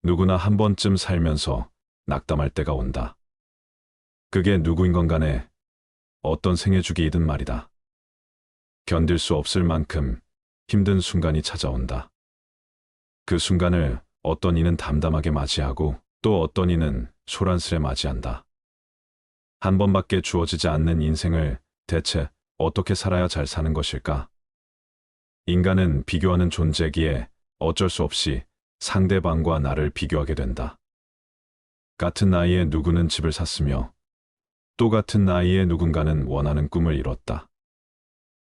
누구나 한 번쯤 살면서 낙담할 때가 온다. 그게 누구인 건 간에 어떤 생애 주기이든 말이다. 견딜 수 없을 만큼 힘든 순간이 찾아온다. 그 순간을 어떤 이는 담담하게 맞이하고 또 어떤 이는 소란스레 맞이한다. 한 번밖에 주어지지 않는 인생을 대체 어떻게 살아야 잘 사는 것일까? 인간은 비교하는 존재기에 어쩔 수 없이 상대방과 나를 비교하게 된다. 같은 나이에 누구는 집을 샀으며 또 같은 나이에 누군가는 원하는 꿈을 이뤘다.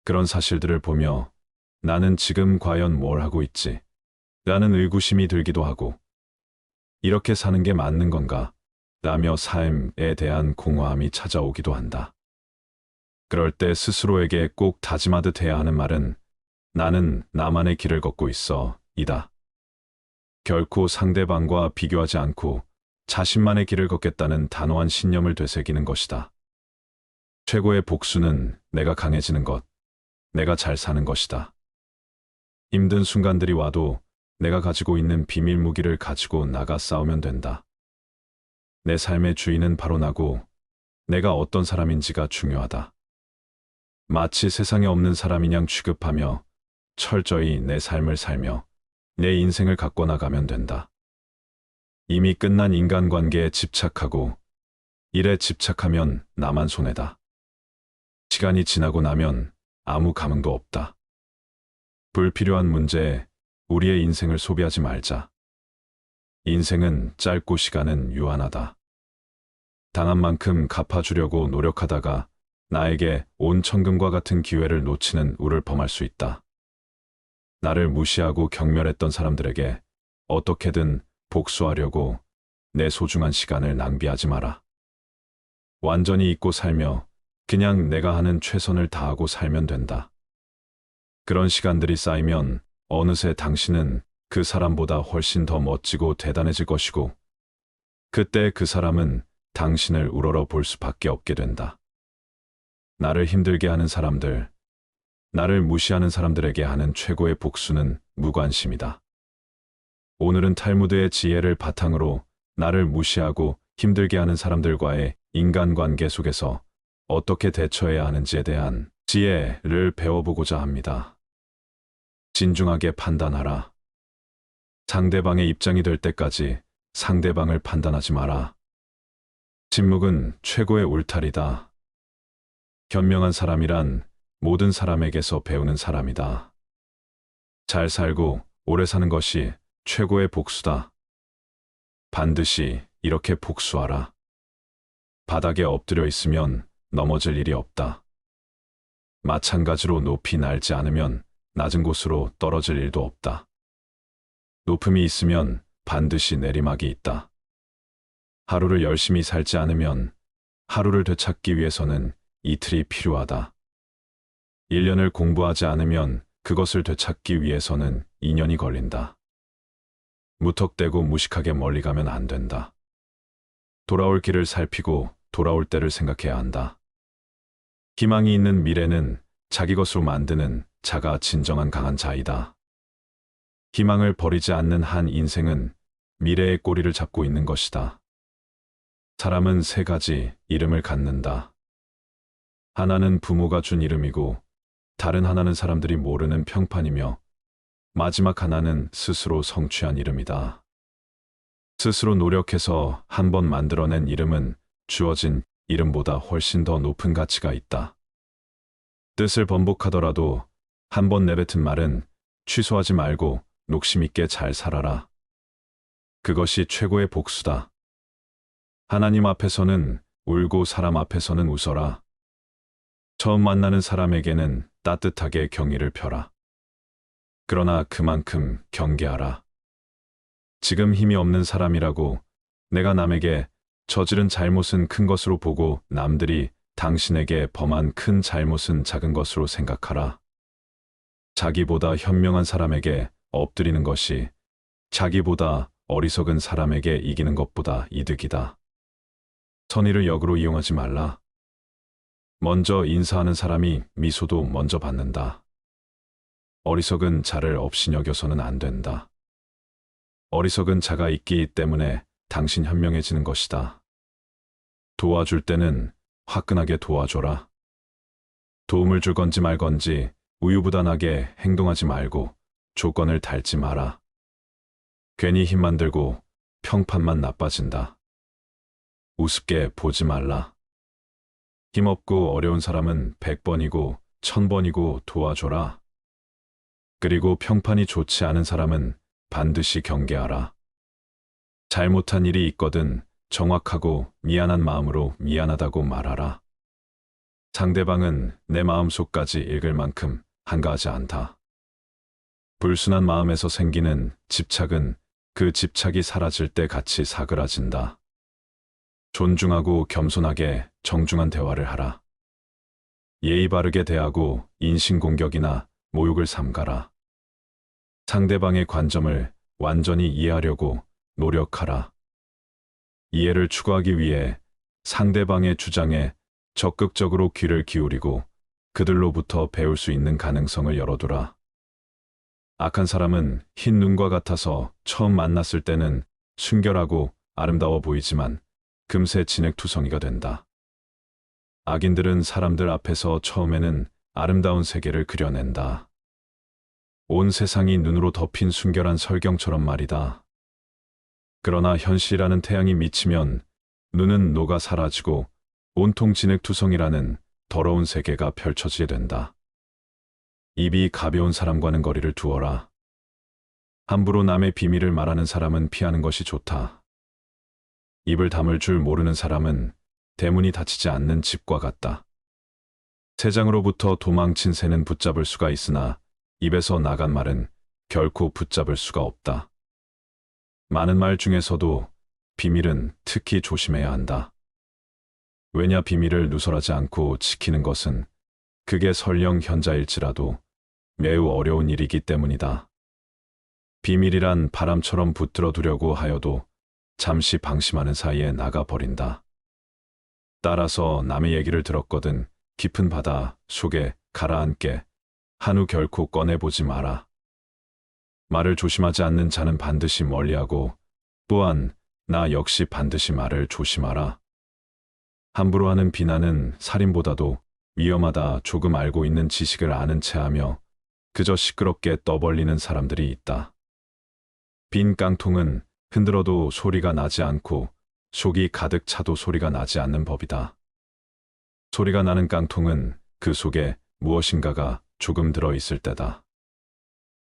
그런 사실들을 보며 나는 지금 과연 뭘 하고 있지? 라는 의구심이 들기도 하고 이렇게 사는 게 맞는 건가? 라며 삶에 대한 공허함이 찾아오기도 한다. 그럴 때 스스로에게 꼭 다짐하듯 해야 하는 말은 나는 나만의 길을 걷고 있어 이다. 결코 상대방과 비교하지 않고 자신만의 길을 걷겠다는 단호한 신념을 되새기는 것이다. 최고의 복수는 내가 강해지는 것, 내가 잘 사는 것이다. 힘든 순간들이 와도 내가 가지고 있는 비밀 무기를 가지고 나가 싸우면 된다. 내 삶의 주인은 바로 나고 내가 어떤 사람인지가 중요하다. 마치 세상에 없는 사람이냥 취급하며 철저히 내 삶을 살며 내 인생을 갖고 나가면 된다. 이미 끝난 인간관계에 집착하고 일에 집착하면 나만 손해다. 시간이 지나고 나면 아무 감흥도 없다. 불필요한 문제에 우리의 인생을 소비하지 말자. 인생은 짧고 시간은 유한하다. 당한 만큼 갚아주려고 노력하다가 나에게 온 천금과 같은 기회를 놓치는 우를 범할 수 있다. 나를 무시하고 경멸했던 사람들에게 어떻게든 복수하려고 내 소중한 시간을 낭비하지 마라. 완전히 잊고 살며 그냥 내가 하는 최선을 다하고 살면 된다. 그런 시간들이 쌓이면 어느새 당신은 그 사람보다 훨씬 더 멋지고 대단해질 것이고 그때 그 사람은 당신을 우러러 볼 수밖에 없게 된다. 나를 힘들게 하는 사람들, 나를 무시하는 사람들에게 하는 최고의 복수는 무관심이다. 오늘은 탈무드의 지혜를 바탕으로 나를 무시하고 힘들게 하는 사람들과의 인간관계 속에서 어떻게 대처해야 하는지에 대한 지혜를 배워보고자 합니다. 진중하게 판단하라. 상대방의 입장이 될 때까지 상대방을 판단하지 마라. 침묵은 최고의 울타리다. 현명한 사람이란 모든 사람에게서 배우는 사람이다. 잘 살고 오래 사는 것이 최고의 복수다. 반드시 이렇게 복수하라. 바닥에 엎드려 있으면 넘어질 일이 없다. 마찬가지로 높이 날지 않으면 낮은 곳으로 떨어질 일도 없다. 높음이 있으면 반드시 내리막이 있다. 하루를 열심히 살지 않으면 하루를 되찾기 위해서는 이틀이 필요하다. 1년을 공부하지 않으면 그것을 되찾기 위해서는 2년이 걸린다. 무턱대고 무식하게 멀리 가면 안 된다. 돌아올 길을 살피고 돌아올 때를 생각해야 한다. 희망이 있는 미래는 자기 것으로 만드는 자가 진정한 강한 자이다. 희망을 버리지 않는 한 인생은 미래의 꼬리를 잡고 있는 것이다. 사람은 세 가지 이름을 갖는다. 하나는 부모가 준 이름이고 다른 하나는 사람들이 모르는 평판이며 마지막 하나는 스스로 성취한 이름이다. 스스로 노력해서 한 번 만들어낸 이름은 주어진 이름보다 훨씬 더 높은 가치가 있다. 뜻을 번복하더라도 한 번 내뱉은 말은 취소하지 말고 녹심 있게 잘 살아라. 그것이 최고의 복수다. 하나님 앞에서는 울고 사람 앞에서는 웃어라. 처음 만나는 사람에게는 따뜻하게 경의를 펴라. 그러나 그만큼 경계하라. 지금 힘이 없는 사람이라고 내가 남에게 저지른 잘못은 큰 것으로 보고 남들이 당신에게 범한 큰 잘못은 작은 것으로 생각하라. 자기보다 현명한 사람에게 엎드리는 것이 자기보다 어리석은 사람에게 이기는 것보다 이득이다. 선의를 역으로 이용하지 말라. 먼저 인사하는 사람이 미소도 먼저 받는다. 어리석은 자를 없이 여겨서는 안 된다. 어리석은 자가 있기 때문에 당신 현명해지는 것이다. 도와줄 때는 화끈하게 도와줘라. 도움을 줄 건지 말 건지 우유부단하게 행동하지 말고 조건을 달지 마라. 괜히 힘만 들고 평판만 나빠진다. 우습게 보지 말라. 힘없고 어려운 사람은 100번이고 1000번이고 도와줘라. 그리고 평판이 좋지 않은 사람은 반드시 경계하라. 잘못한 일이 있거든 정확하고 미안한 마음으로 미안하다고 말하라. 상대방은 내 마음속까지 읽을 만큼 한가하지 않다. 불순한 마음에서 생기는 집착은 그 집착이 사라질 때 같이 사그라진다. 존중하고 겸손하게 정중한 대화를 하라. 예의 바르게 대하고 인신공격이나 모욕을 삼가라. 상대방의 관점을 완전히 이해하려고 노력하라. 이해를 추구하기 위해 상대방의 주장에 적극적으로 귀를 기울이고 그들로부터 배울 수 있는 가능성을 열어두라. 악한 사람은 흰 눈과 같아서 처음 만났을 때는 순결하고 아름다워 보이지만 금세 진액투성이가 된다. 악인들은 사람들 앞에서 처음에는 아름다운 세계를 그려낸다. 온 세상이 눈으로 덮인 순결한 설경처럼 말이다. 그러나 현실이라는 태양이 미치면 눈은 녹아 사라지고 온통 진액투성이라는 더러운 세계가 펼쳐지게 된다. 입이 가벼운 사람과는 거리를 두어라. 함부로 남의 비밀을 말하는 사람은 피하는 것이 좋다. 입을 다물 줄 모르는 사람은 대문이 닫히지 않는 집과 같다. 새장으로부터 도망친 새는 붙잡을 수가 있으나 입에서 나간 말은 결코 붙잡을 수가 없다. 많은 말 중에서도 비밀은 특히 조심해야 한다. 왜냐 비밀을 누설하지 않고 지키는 것은 그게 설령 현자일지라도 매우 어려운 일이기 때문이다. 비밀이란 바람처럼 붙들어 두려고 하여도 잠시 방심하는 사이에 나가버린다. 따라서 남의 얘기를 들었거든 깊은 바다 속에 가라앉게 한후 결코 꺼내보지 마라. 말을 조심하지 않는 자는 반드시 멀리하고 또한 나 역시 반드시 말을 조심하라. 함부로 하는 비난은 살인보다도 위험하다. 조금 알고 있는 지식을 아는 체하며 그저 시끄럽게 떠벌리는 사람들이 있다. 빈 깡통은 흔들어도 소리가 나지 않고 속이 가득 차도 소리가 나지 않는 법이다. 소리가 나는 깡통은 그 속에 무엇인가가 조금 들어 있을 때다.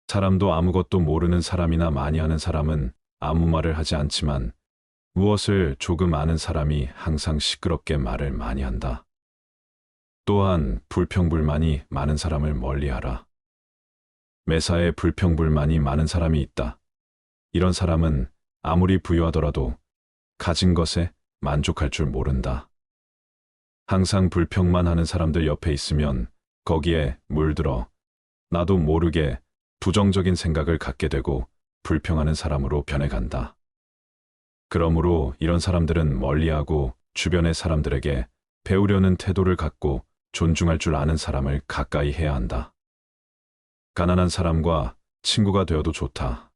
사람도 아무것도 모르는 사람이나 많이 아는 사람은 아무 말을 하지 않지만 무엇을 조금 아는 사람이 항상 시끄럽게 말을 많이 한다. 또한 불평불만이 많은 사람을 멀리하라. 매사에 불평불만이 많은 사람이 있다. 이런 사람은 아무리 부유하더라도 가진 것에 만족할 줄 모른다. 항상 불평만 하는 사람들 옆에 있으면 거기에 물들어 나도 모르게 부정적인 생각을 갖게 되고 불평하는 사람으로 변해간다. 그러므로 이런 사람들은 멀리하고 주변의 사람들에게 배우려는 태도를 갖고 존중할 줄 아는 사람을 가까이 해야 한다. 가난한 사람과 친구가 되어도 좋다.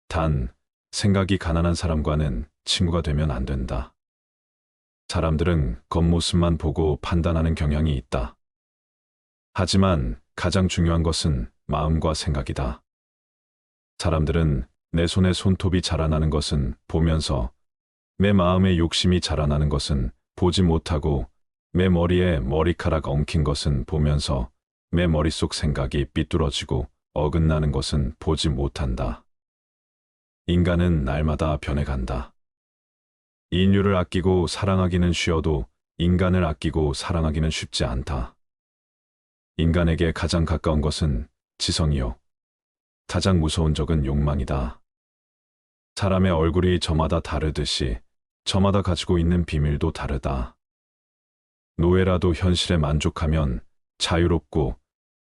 단, 생각이 가난한 사람과는 친구가 되면 안 된다. 사람들은 겉모습만 보고 판단하는 경향이 있다. 하지만 가장 중요한 것은 마음과 생각이다. 사람들은 내 손에 손톱이 자라나는 것은 보면서 내 마음에 욕심이 자라나는 것은 보지 못하고 내 머리에 머리카락 엉킨 것은 보면서 내 머릿속 생각이 삐뚤어지고 어긋나는 것은 보지 못한다. 인간은 날마다 변해간다. 인류를 아끼고 사랑하기는 쉬워도 인간을 아끼고 사랑하기는 쉽지 않다. 인간에게 가장 가까운 것은 지성이요. 가장 무서운 적은 욕망이다. 사람의 얼굴이 저마다 다르듯이 저마다 가지고 있는 비밀도 다르다. 노예라도 현실에 만족하면 자유롭고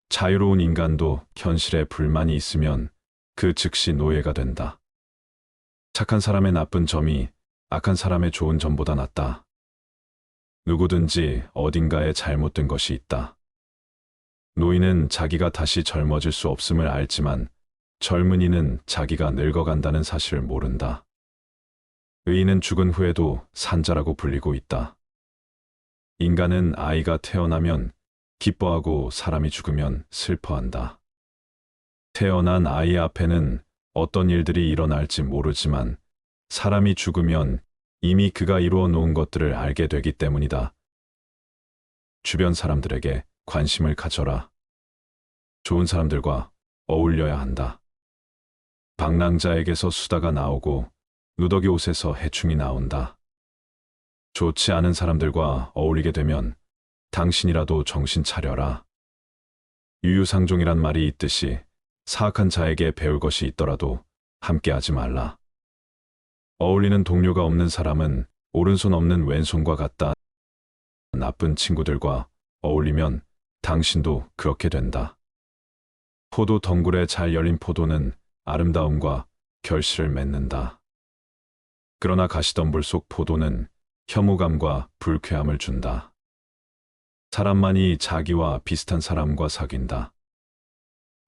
자유로운 인간도 현실에 불만이 있으면 그 즉시 노예가 된다. 착한 사람의 나쁜 점이 악한 사람의 좋은 점보다 낫다. 누구든지 어딘가에 잘못된 것이 있다. 노인은 자기가 다시 젊어질 수 없음을 알지만 젊은이는 자기가 늙어간다는 사실을 모른다. 의인은 죽은 후에도 산자라고 불리고 있다. 인간은 아이가 태어나면 기뻐하고 사람이 죽으면 슬퍼한다. 태어난 아이 앞에는 어떤 일들이 일어날지 모르지만 사람이 죽으면 이미 그가 이루어 놓은 것들을 알게 되기 때문이다. 주변 사람들에게 관심을 가져라. 좋은 사람들과 어울려야 한다. 방랑자에게서 수다가 나오고 누더기 옷에서 해충이 나온다. 좋지 않은 사람들과 어울리게 되면 당신이라도 정신 차려라. 유유상종이란 말이 있듯이 사악한 자에게 배울 것이 있더라도 함께하지 말라. 어울리는 동료가 없는 사람은 오른손 없는 왼손과 같다. 나쁜 친구들과 어울리면 당신도 그렇게 된다. 포도 덩굴에 잘 열린 포도는 아름다움과 결실을 맺는다. 그러나 가시덤불 속 포도는 혐오감과 불쾌함을 준다. 사람만이 자기와 비슷한 사람과 사귄다.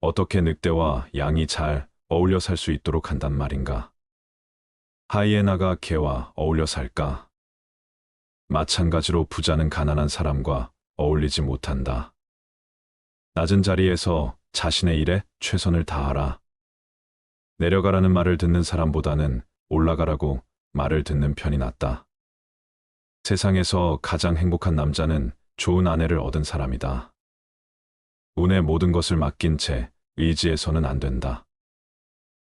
어떻게 늑대와 양이 잘 어울려 살 수 있도록 한단 말인가? 하이에나가 개와 어울려 살까? 마찬가지로 부자는 가난한 사람과 어울리지 못한다. 낮은 자리에서 자신의 일에 최선을 다하라. 내려가라는 말을 듣는 사람보다는 올라가라고 말을 듣는 편이 낫다. 세상에서 가장 행복한 남자는 좋은 아내를 얻은 사람이다. 운에 모든 것을 맡긴 채 의지해서는 안 된다.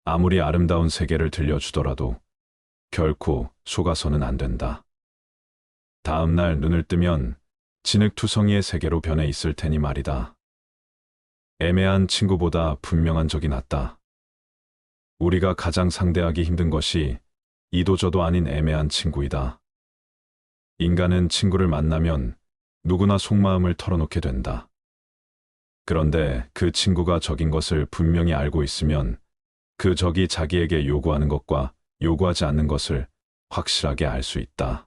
아무리 아름다운 세계를 들려주더라도 결코 속아서는 안 된다. 다음 날 눈을 뜨면 진흙투성이의 세계로 변해 있을 테니 말이다. 애매한 친구보다 분명한 적이 낫다. 우리가 가장 상대하기 힘든 것이 이도저도 아닌 애매한 친구이다. 인간은 친구를 만나면 누구나 속마음을 털어놓게 된다. 그런데 그 친구가 적인 것을 분명히 알고 있으면 그 적이 자기에게 요구하는 것과 요구하지 않는 것을 확실하게 알 수 있다.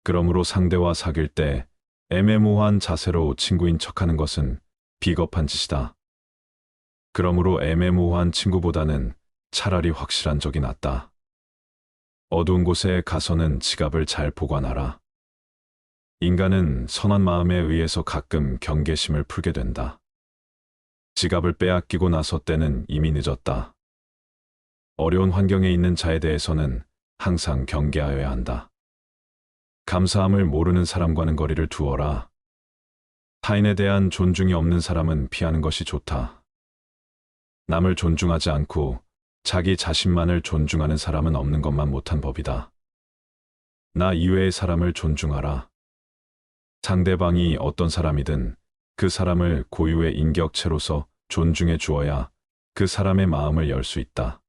그러므로 상대와 사귈 때 애매모호한 자세로 친구인 척하는 것은 비겁한 짓이다. 그러므로 애매모호한 친구보다는 차라리 확실한 적이 낫다. 어두운 곳에 가서는 지갑을 잘 보관하라. 인간은 선한 마음에 의해서 가끔 경계심을 풀게 된다. 지갑을 빼앗기고 나서 때는 이미 늦었다. 어려운 환경에 있는 자에 대해서는 항상 경계하여야 한다. 감사함을 모르는 사람과는 거리를 두어라. 타인에 대한 존중이 없는 사람은 피하는 것이 좋다. 남을 존중하지 않고 자기 자신만을 존중하는 사람은 없는 것만 못한 법이다. 나 이외의 사람을 존중하라. 상대방이 어떤 사람이든 그 사람을 고유의 인격체로서 존중해 주어야 그 사람의 마음을 열 수 있다.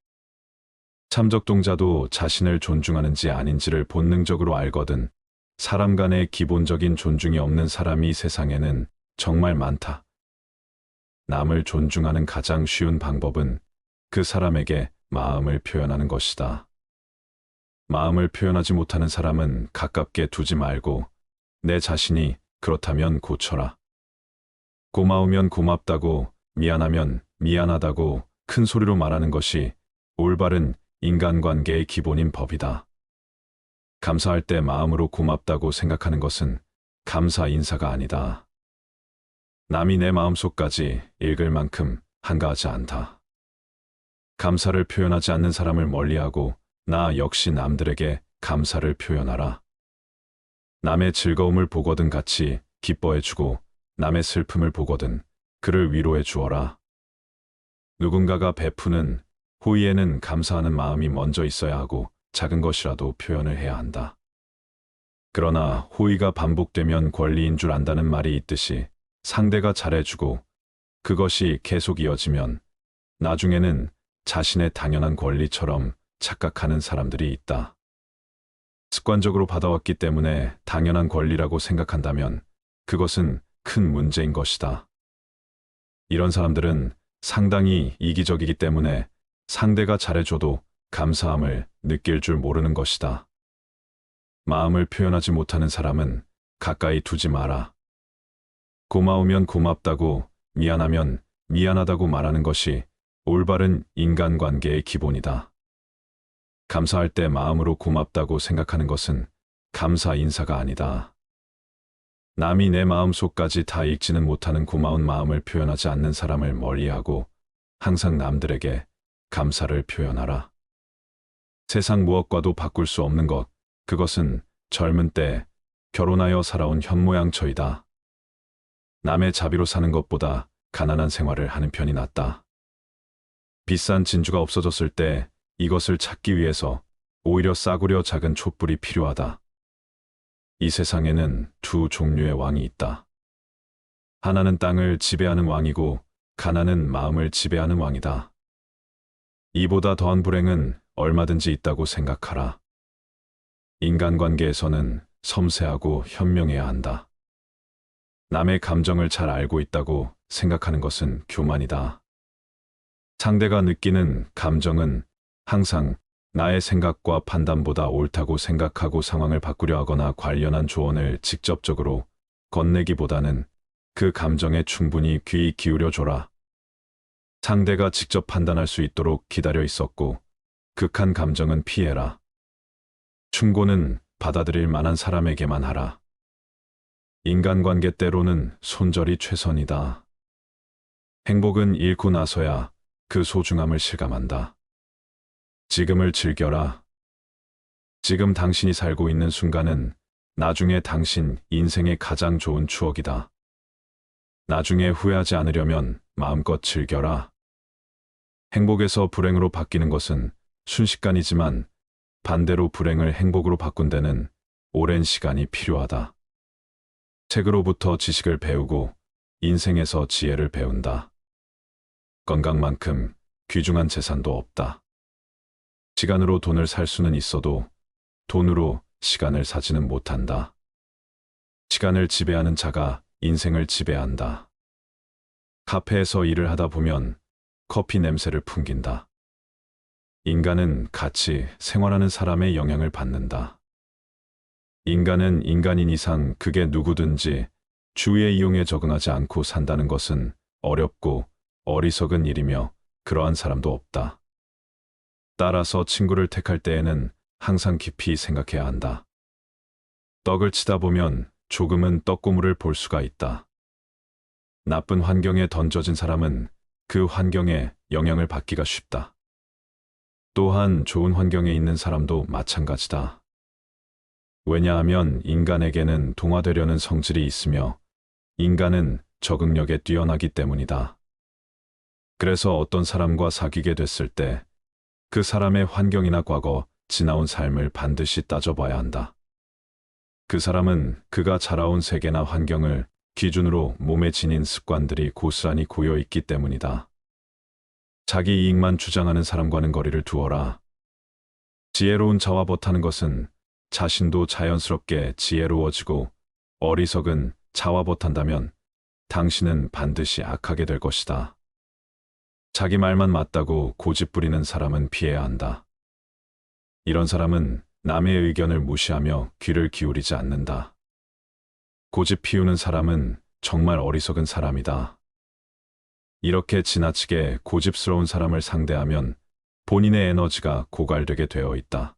참적동자도 자신을 존중하는지 아닌지를 본능적으로 알거든 사람 간의 기본적인 존중이 없는 사람이 세상에는 정말 많다. 남을 존중하는 가장 쉬운 방법은 그 사람에게 마음을 표현하는 것이다. 마음을 표현하지 못하는 사람은 가깝게 두지 말고 내 자신이 그렇다면 고쳐라. 고마우면 고맙다고, 미안하면 미안하다고 큰 소리로 말하는 것이 올바른 인간관계의 기본인 법이다. 감사할 때 마음으로 고맙다고 생각하는 것은 감사 인사가 아니다. 남이 내 마음속까지 읽을 만큼 한가하지 않다. 감사를 표현하지 않는 사람을 멀리하고 나 역시 남들에게 감사를 표현하라. 남의 즐거움을 보거든 같이 기뻐해주고 남의 슬픔을 보거든 그를 위로해 주어라. 누군가가 베푸는 호의에는 감사하는 마음이 먼저 있어야 하고 작은 것이라도 표현을 해야 한다. 그러나 호의가 반복되면 권리인 줄 안다는 말이 있듯이 상대가 잘해주고 그것이 계속 이어지면 나중에는 자신의 당연한 권리처럼 착각하는 사람들이 있다. 습관적으로 받아왔기 때문에 당연한 권리라고 생각한다면 그것은 큰 문제인 것이다. 이런 사람들은 상당히 이기적이기 때문에 상대가 잘해줘도 감사함을 느낄 줄 모르는 것이다. 마음을 표현하지 못하는 사람은 가까이 두지 마라. 고마우면 고맙다고, 미안하면 미안하다고 말하는 것이 올바른 인간관계의 기본이다. 감사할 때 마음으로 고맙다고 생각하는 것은 감사 인사가 아니다. 남이 내 마음속까지 다 읽지는 못하는 고마운 마음을 표현하지 않는 사람을 멀리하고 항상 남들에게 감사를 표현하라. 세상 무엇과도 바꿀 수 없는 것, 그것은 젊은 때 결혼하여 살아온 현모양처이다. 남의 자비로 사는 것보다 가난한 생활을 하는 편이 낫다. 비싼 진주가 없어졌을 때 이것을 찾기 위해서 오히려 싸구려 작은 촛불이 필요하다. 이 세상에는 두 종류의 왕이 있다. 하나는 땅을 지배하는 왕이고 가난은 마음을 지배하는 왕이다. 이보다 더한 불행은 얼마든지 있다고 생각하라. 인간관계에서는 섬세하고 현명해야 한다. 남의 감정을 잘 알고 있다고 생각하는 것은 교만이다. 상대가 느끼는 감정은 항상 나의 생각과 판단보다 옳다고 생각하고 상황을 바꾸려 하거나 관련한 조언을 직접적으로 건네기보다는 그 감정에 충분히 귀 기울여 줘라. 상대가 직접 판단할 수 있도록 기다려 있었고 극한 감정은 피해라. 충고는 받아들일 만한 사람에게만 하라. 인간관계 때로는 손절이 최선이다. 행복은 잃고 나서야 그 소중함을 실감한다. 지금을 즐겨라. 지금 당신이 살고 있는 순간은 나중에 당신 인생의 가장 좋은 추억이다. 나중에 후회하지 않으려면 마음껏 즐겨라. 행복에서 불행으로 바뀌는 것은 순식간이지만 반대로 불행을 행복으로 바꾼 데는 오랜 시간이 필요하다. 책으로부터 지식을 배우고 인생에서 지혜를 배운다. 건강만큼 귀중한 재산도 없다. 시간으로 돈을 살 수는 있어도 돈으로 시간을 사지는 못한다. 시간을 지배하는 자가 인생을 지배한다. 카페에서 일을 하다 보면 커피 냄새를 풍긴다. 인간은 같이 생활하는 사람의 영향을 받는다. 인간은 인간인 이상 그게 누구든지 주위의 이용에 적응하지 않고 산다는 것은 어렵고 어리석은 일이며 그러한 사람도 없다. 따라서 친구를 택할 때에는 항상 깊이 생각해야 한다. 떡을 치다 보면 조금은 떡고물을 볼 수가 있다. 나쁜 환경에 던져진 사람은 그 환경에 영향을 받기가 쉽다. 또한 좋은 환경에 있는 사람도 마찬가지다. 왜냐하면 인간에게는 동화되려는 성질이 있으며 인간은 적응력에 뛰어나기 때문이다. 그래서 어떤 사람과 사귀게 됐을 때 그 사람의 환경이나 과거, 지나온 삶을 반드시 따져봐야 한다. 그 사람은 그가 자라온 세계나 환경을 기준으로 몸에 지닌 습관들이 고스란히 고여있기 때문이다. 자기 이익만 주장하는 사람과는 거리를 두어라. 지혜로운 자와 버타는 것은 자신도 자연스럽게 지혜로워지고 어리석은 자와 버탄다면 당신은 반드시 악하게 될 것이다. 자기 말만 맞다고 고집 부리는 사람은 피해야 한다. 이런 사람은 남의 의견을 무시하며 귀를 기울이지 않는다. 고집 피우는 사람은 정말 어리석은 사람이다. 이렇게 지나치게 고집스러운 사람을 상대하면 본인의 에너지가 고갈되게 되어 있다.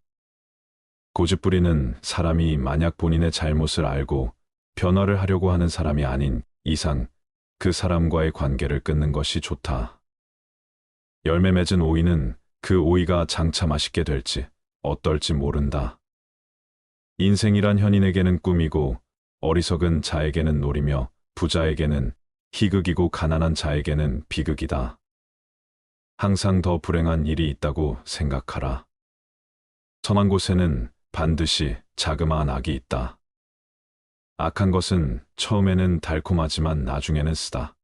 고집 부리는 사람이 만약 본인의 잘못을 알고 변화를 하려고 하는 사람이 아닌 이상 그 사람과의 관계를 끊는 것이 좋다. 열매 맺은 오이는 그 오이가 장차 맛있게 될지 어떨지 모른다. 인생이란 현인에게는 꿈이고 어리석은 자에게는 놀이며 부자에게는 희극이고 가난한 자에게는 비극이다. 항상 더 불행한 일이 있다고 생각하라. 선한 곳에는 반드시 자그마한 악이 있다. 악한 것은 처음에는 달콤하지만 나중에는 쓰다.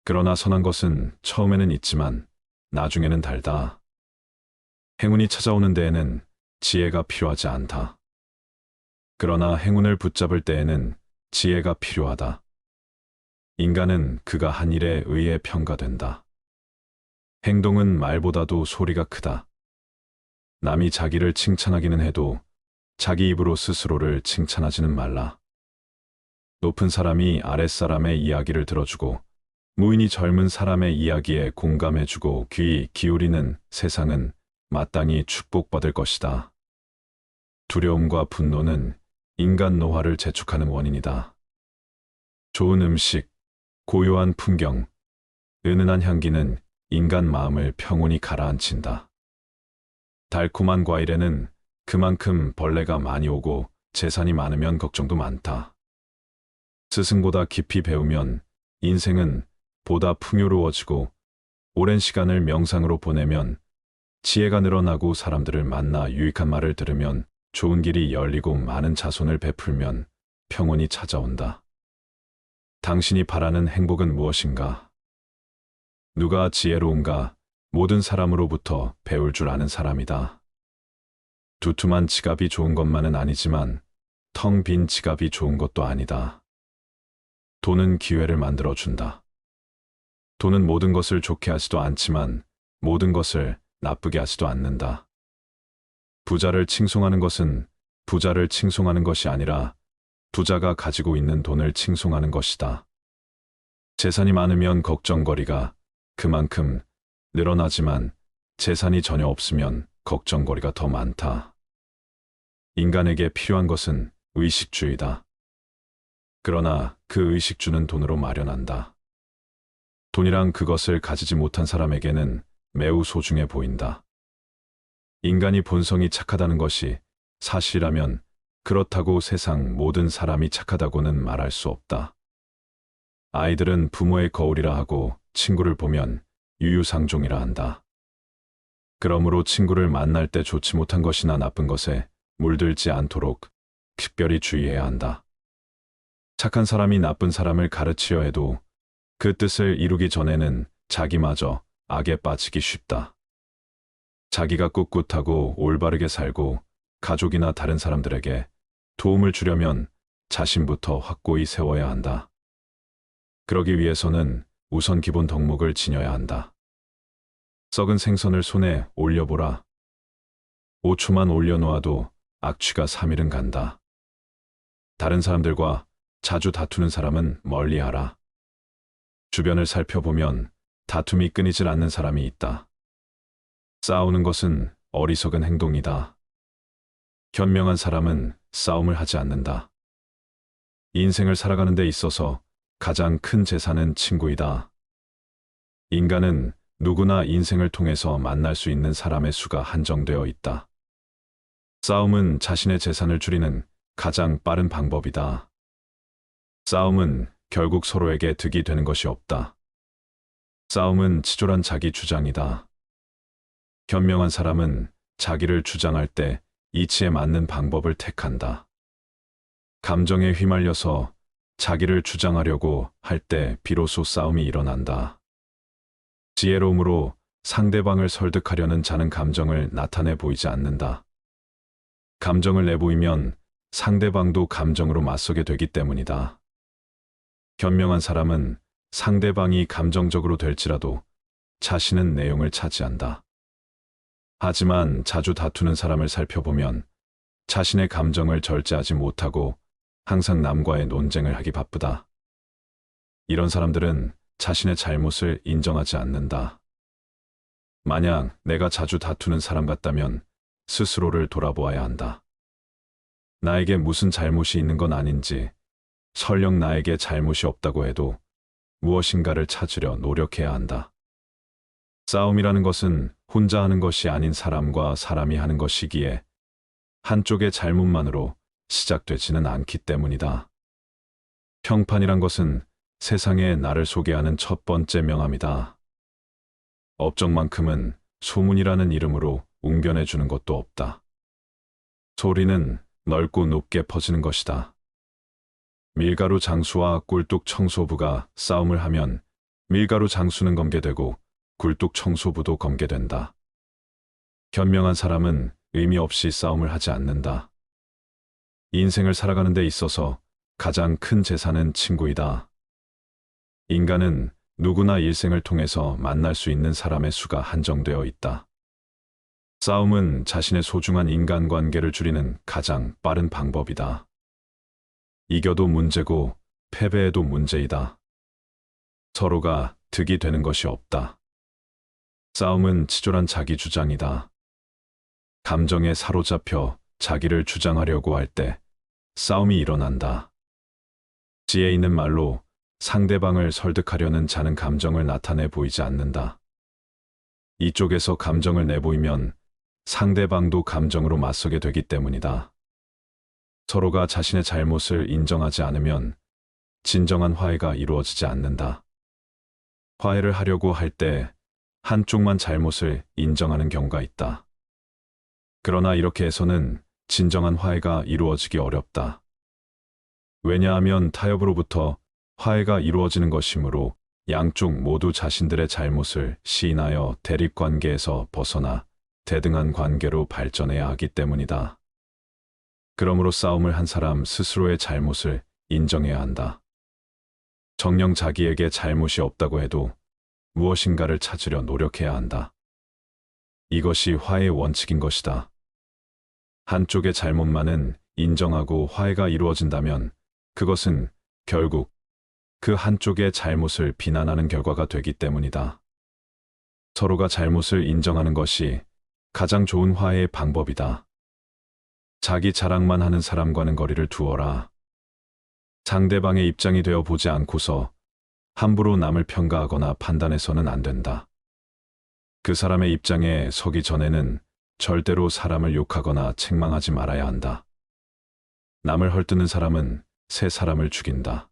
그러나 선한 것은 처음에는 있지만 나중에는 달다. 행운이 찾아오는 데에는 지혜가 필요하지 않다. 그러나 행운을 붙잡을 때에는 지혜가 필요하다. 인간은 그가 한 일에 의해 평가된다. 행동은 말보다도 소리가 크다. 남이 자기를 칭찬하기는 해도 자기 입으로 스스로를 칭찬하지는 말라. 높은 사람이 아랫사람의 이야기를 들어주고 무인이 젊은 사람의 이야기에 공감해주고 귀 기울이는 세상은 마땅히 축복받을 것이다. 두려움과 분노는 인간 노화를 재촉하는 원인이다. 좋은 음식, 고요한 풍경, 은은한 향기는 인간 마음을 평온히 가라앉힌다. 달콤한 과일에는 그만큼 벌레가 많이 오고 재산이 많으면 걱정도 많다. 스승보다 깊이 배우면 인생은 보다 풍요로워지고 오랜 시간을 명상으로 보내면 지혜가 늘어나고 사람들을 만나 유익한 말을 들으면 좋은 길이 열리고 많은 자손을 베풀면 평온이 찾아온다. 당신이 바라는 행복은 무엇인가? 누가 지혜로운가? 모든 사람으로부터 배울 줄 아는 사람이다. 두툼한 지갑이 좋은 것만은 아니지만 텅 빈 지갑이 좋은 것도 아니다. 돈은 기회를 만들어준다. 돈은 모든 것을 좋게 하지도 않지만 모든 것을 나쁘게 하지도 않는다. 부자를 칭송하는 것은 부자를 칭송하는 것이 아니라 부자가 가지고 있는 돈을 칭송하는 것이다. 재산이 많으면 걱정거리가 그만큼 늘어나지만 재산이 전혀 없으면 걱정거리가 더 많다. 인간에게 필요한 것은 의식주이다. 그러나 그 의식주는 돈으로 마련한다. 돈이랑 그것을 가지지 못한 사람에게는 매우 소중해 보인다. 인간이 본성이 착하다는 것이 사실이라면 그렇다고 세상 모든 사람이 착하다고는 말할 수 없다. 아이들은 부모의 거울이라 하고 친구를 보면 유유상종이라 한다. 그러므로 친구를 만날 때 좋지 못한 것이나 나쁜 것에 물들지 않도록 특별히 주의해야 한다. 착한 사람이 나쁜 사람을 가르치려 해도 그 뜻을 이루기 전에는 자기마저 악에 빠지기 쉽다. 자기가 꿋꿋하고 올바르게 살고 가족이나 다른 사람들에게 도움을 주려면 자신부터 확고히 세워야 한다. 그러기 위해서는 우선 기본 덕목을 지녀야 한다. 썩은 생선을 손에 올려보라. 5초만 올려놓아도 악취가 3일은 간다. 다른 사람들과 자주 다투는 사람은 멀리하라. 주변을 살펴보면 다툼이 끊이질 않는 사람이 있다. 싸우는 것은 어리석은 행동이다. 현명한 사람은 싸움을 하지 않는다. 인생을 살아가는 데 있어서 가장 큰 재산은 친구이다. 인간은 누구나 인생을 통해서 만날 수 있는 사람의 수가 한정되어 있다. 싸움은 자신의 재산을 줄이는 가장 빠른 방법이다. 싸움은 결국 서로에게 득이 되는 것이 없다. 싸움은 치졸한 자기 주장이다. 현명한 사람은 자기를 주장할 때 이치에 맞는 방법을 택한다. 감정에 휘말려서 자기를 주장하려고 할 때 비로소 싸움이 일어난다. 지혜로움으로 상대방을 설득하려는 자는 감정을 나타내 보이지 않는다. 감정을 내보이면 상대방도 감정으로 맞서게 되기 때문이다. 현명한 사람은 상대방이 감정적으로 될지라도 자신은 내용을 차지한다. 하지만 자주 다투는 사람을 살펴보면 자신의 감정을 절제하지 못하고 항상 남과의 논쟁을 하기 바쁘다. 이런 사람들은 자신의 잘못을 인정하지 않는다. 만약 내가 자주 다투는 사람 같다면 스스로를 돌아보아야 한다. 나에게 무슨 잘못이 있는 건 아닌지, 설령 나에게 잘못이 없다고 해도 무엇인가를 찾으려 노력해야 한다. 싸움이라는 것은 혼자 하는 것이 아닌 사람과 사람이 하는 것이기에 한쪽의 잘못만으로 시작되지는 않기 때문이다. 평판이란 것은 세상에 나를 소개하는 첫 번째 명함이다. 업적만큼은 소문이라는 이름으로 웅변해주는 것도 없다. 소리는 넓고 높게 퍼지는 것이다. 밀가루 장수와 꿀뚝 청소부가 싸움을 하면 밀가루 장수는 검게되고 꿀뚝 청소부도 검게된다. 현명한 사람은 의미 없이 싸움을 하지 않는다. 인생을 살아가는 데 있어서 가장 큰 재산은 친구이다. 인간은 누구나 일생을 통해서 만날 수 있는 사람의 수가 한정되어 있다. 싸움은 자신의 소중한 인간관계를 줄이는 가장 빠른 방법이다. 이겨도 문제고 패배해도 문제이다. 서로가 득이 되는 것이 없다. 싸움은 치졸한 자기 주장이다. 감정에 사로잡혀 자기를 주장하려고 할 때 싸움이 일어난다. 지혜 있는 말로 상대방을 설득하려는 자는 감정을 나타내 보이지 않는다. 이쪽에서 감정을 내보이면 상대방도 감정으로 맞서게 되기 때문이다. 서로가 자신의 잘못을 인정하지 않으면 진정한 화해가 이루어지지 않는다. 화해를 하려고 할 때 한쪽만 잘못을 인정하는 경우가 있다. 그러나 이렇게 해서는 진정한 화해가 이루어지기 어렵다. 왜냐하면 타협으로부터 화해가 이루어지는 것이므로 양쪽 모두 자신들의 잘못을 시인하여 대립관계에서 벗어나 대등한 관계로 발전해야 하기 때문이다. 그러므로 싸움을 한 사람 스스로의 잘못을 인정해야 한다. 정녕 자기에게 잘못이 없다고 해도 무엇인가를 찾으려 노력해야 한다. 이것이 화해의 원칙인 것이다. 한쪽의 잘못만은 인정하고 화해가 이루어진다면 그것은 결국 그 한쪽의 잘못을 비난하는 결과가 되기 때문이다. 서로가 잘못을 인정하는 것이 가장 좋은 화해의 방법이다. 자기 자랑만 하는 사람과는 거리를 두어라. 상대방의 입장이 되어 보지 않고서 함부로 남을 평가하거나 판단해서는 안 된다. 그 사람의 입장에 서기 전에는 절대로 사람을 욕하거나 책망하지 말아야 한다. 남을 헐뜯는 사람은 새 사람을 죽인다.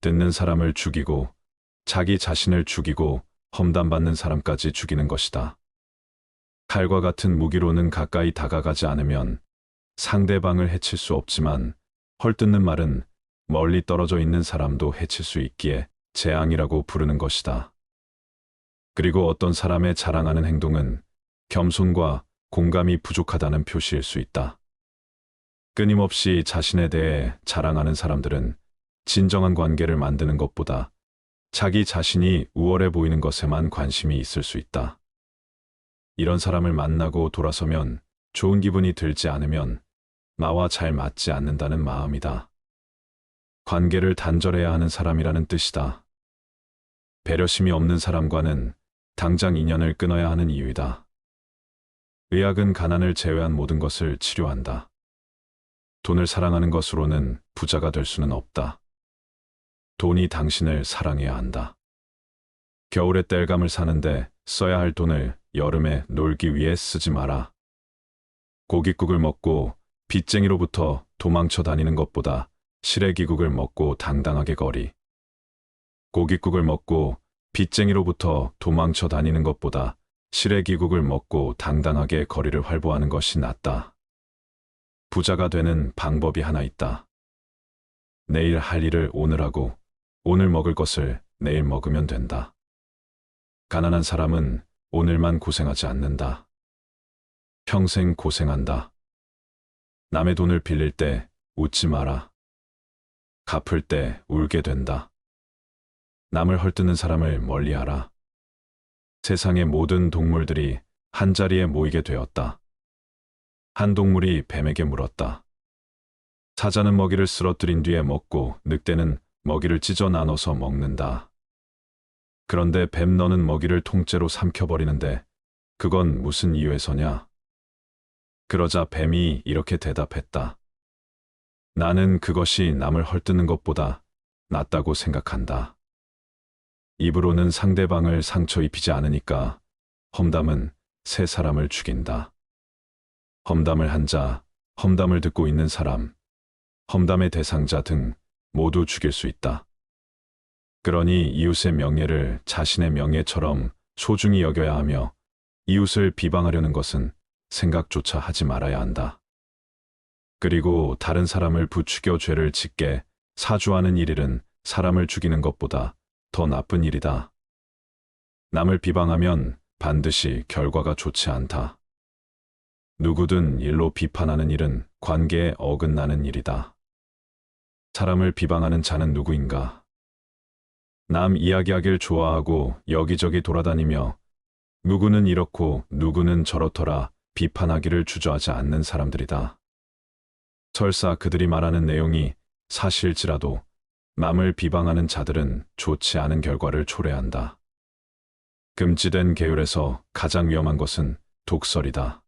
듣는 사람을 죽이고 자기 자신을 죽이고 험담받는 사람까지 죽이는 것이다. 칼과 같은 무기로는 가까이 다가가지 않으면 상대방을 해칠 수 없지만 헐뜯는 말은 멀리 떨어져 있는 사람도 해칠 수 있기에 재앙이라고 부르는 것이다. 그리고 어떤 사람의 자랑하는 행동은 겸손과 공감이 부족하다는 표시일 수 있다. 끊임없이 자신에 대해 자랑하는 사람들은 진정한 관계를 만드는 것보다 자기 자신이 우월해 보이는 것에만 관심이 있을 수 있다. 이런 사람을 만나고 돌아서면 좋은 기분이 들지 않으면 나와 잘 맞지 않는다는 마음이다. 관계를 단절해야 하는 사람이라는 뜻이다. 배려심이 없는 사람과는 당장 인연을 끊어야 하는 이유이다. 의학은 가난을 제외한 모든 것을 치료한다. 돈을 사랑하는 것으로는 부자가 될 수는 없다. 돈이 당신을 사랑해야 한다. 겨울에 땔감을 사는데 써야 할 돈을 여름에 놀기 위해 쓰지 마라. 고깃국을 먹고 빚쟁이로부터 도망쳐 다니는 것보다 시래기국을 먹고 당당하게 거리. 고깃국을 먹고 빚쟁이로부터 도망쳐 다니는 것보다 시래기국을 먹고 당당하게 거리를 활보하는 것이 낫다. 부자가 되는 방법이 하나 있다. 내일 할 일을 오늘 하고 오늘 먹을 것을 내일 먹으면 된다. 가난한 사람은 오늘만 고생하지 않는다. 평생 고생한다. 남의 돈을 빌릴 때 웃지 마라. 갚을 때 울게 된다. 남을 헐뜯는 사람을 멀리하라. 세상의 모든 동물들이 한자리에 모이게 되었다. 한 동물이 뱀에게 물었다. 사자는 먹이를 쓰러뜨린 뒤에 먹고 늑대는 먹이를 찢어 나눠서 먹는다. 그런데 뱀 너는 먹이를 통째로 삼켜버리는데 그건 무슨 이유에서냐? 그러자 뱀이 이렇게 대답했다. 나는 그것이 남을 헐뜯는 것보다 낫다고 생각한다. 입으로는 상대방을 상처 입히지 않으니까 험담은 새 사람을 죽인다. 험담을 한 자, 험담을 듣고 있는 사람, 험담의 대상자 등 모두 죽일 수 있다. 그러니 이웃의 명예를 자신의 명예처럼 소중히 여겨야 하며 이웃을 비방하려는 것은 생각조차 하지 말아야 한다. 그리고 다른 사람을 부추겨 죄를 짓게 사주하는 일은 사람을 죽이는 것보다 더 나쁜 일이다. 남을 비방하면 반드시 결과가 좋지 않다. 누구든 일로 비판하는 일은 관계에 어긋나는 일이다. 사람을 비방하는 자는 누구인가? 남 이야기하길 좋아하고 여기저기 돌아다니며 누구는 이렇고 누구는 저렇더라 비판하기를 주저하지 않는 사람들이다. 설사 그들이 말하는 내용이 사실일지라도 남을 비방하는 자들은 좋지 않은 결과를 초래한다. 금지된 계율에서 가장 위험한 것은 독설이다.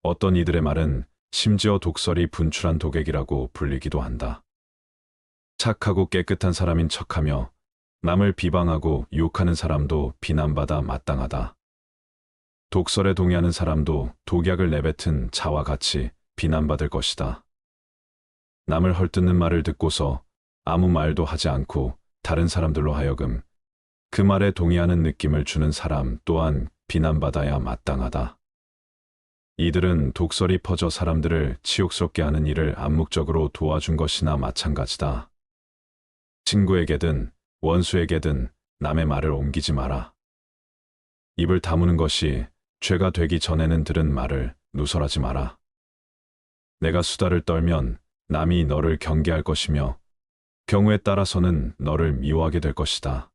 어떤 이들의 말은 심지어 독설이 분출한 독액이라고 불리기도 한다. 착하고 깨끗한 사람인 척하며 남을 비방하고 유혹하는 사람도 비난받아 마땅하다. 독설에 동의하는 사람도 독약을 내뱉은 자와 같이 비난받을 것이다. 남을 헐뜯는 말을 듣고서 아무 말도 하지 않고 다른 사람들로 하여금 그 말에 동의하는 느낌을 주는 사람 또한 비난받아야 마땅하다. 이들은 독설이 퍼져 사람들을 치욕스럽게 하는 일을 암묵적으로 도와준 것이나 마찬가지다. 친구에게든 원수에게든 남의 말을 옮기지 마라. 입을 다무는 것이 죄가 되기 전에는 들은 말을 누설하지 마라. 내가 수다를 떨면 남이 너를 경계할 것이며 경우에 따라서는 너를 미워하게 될 것이다.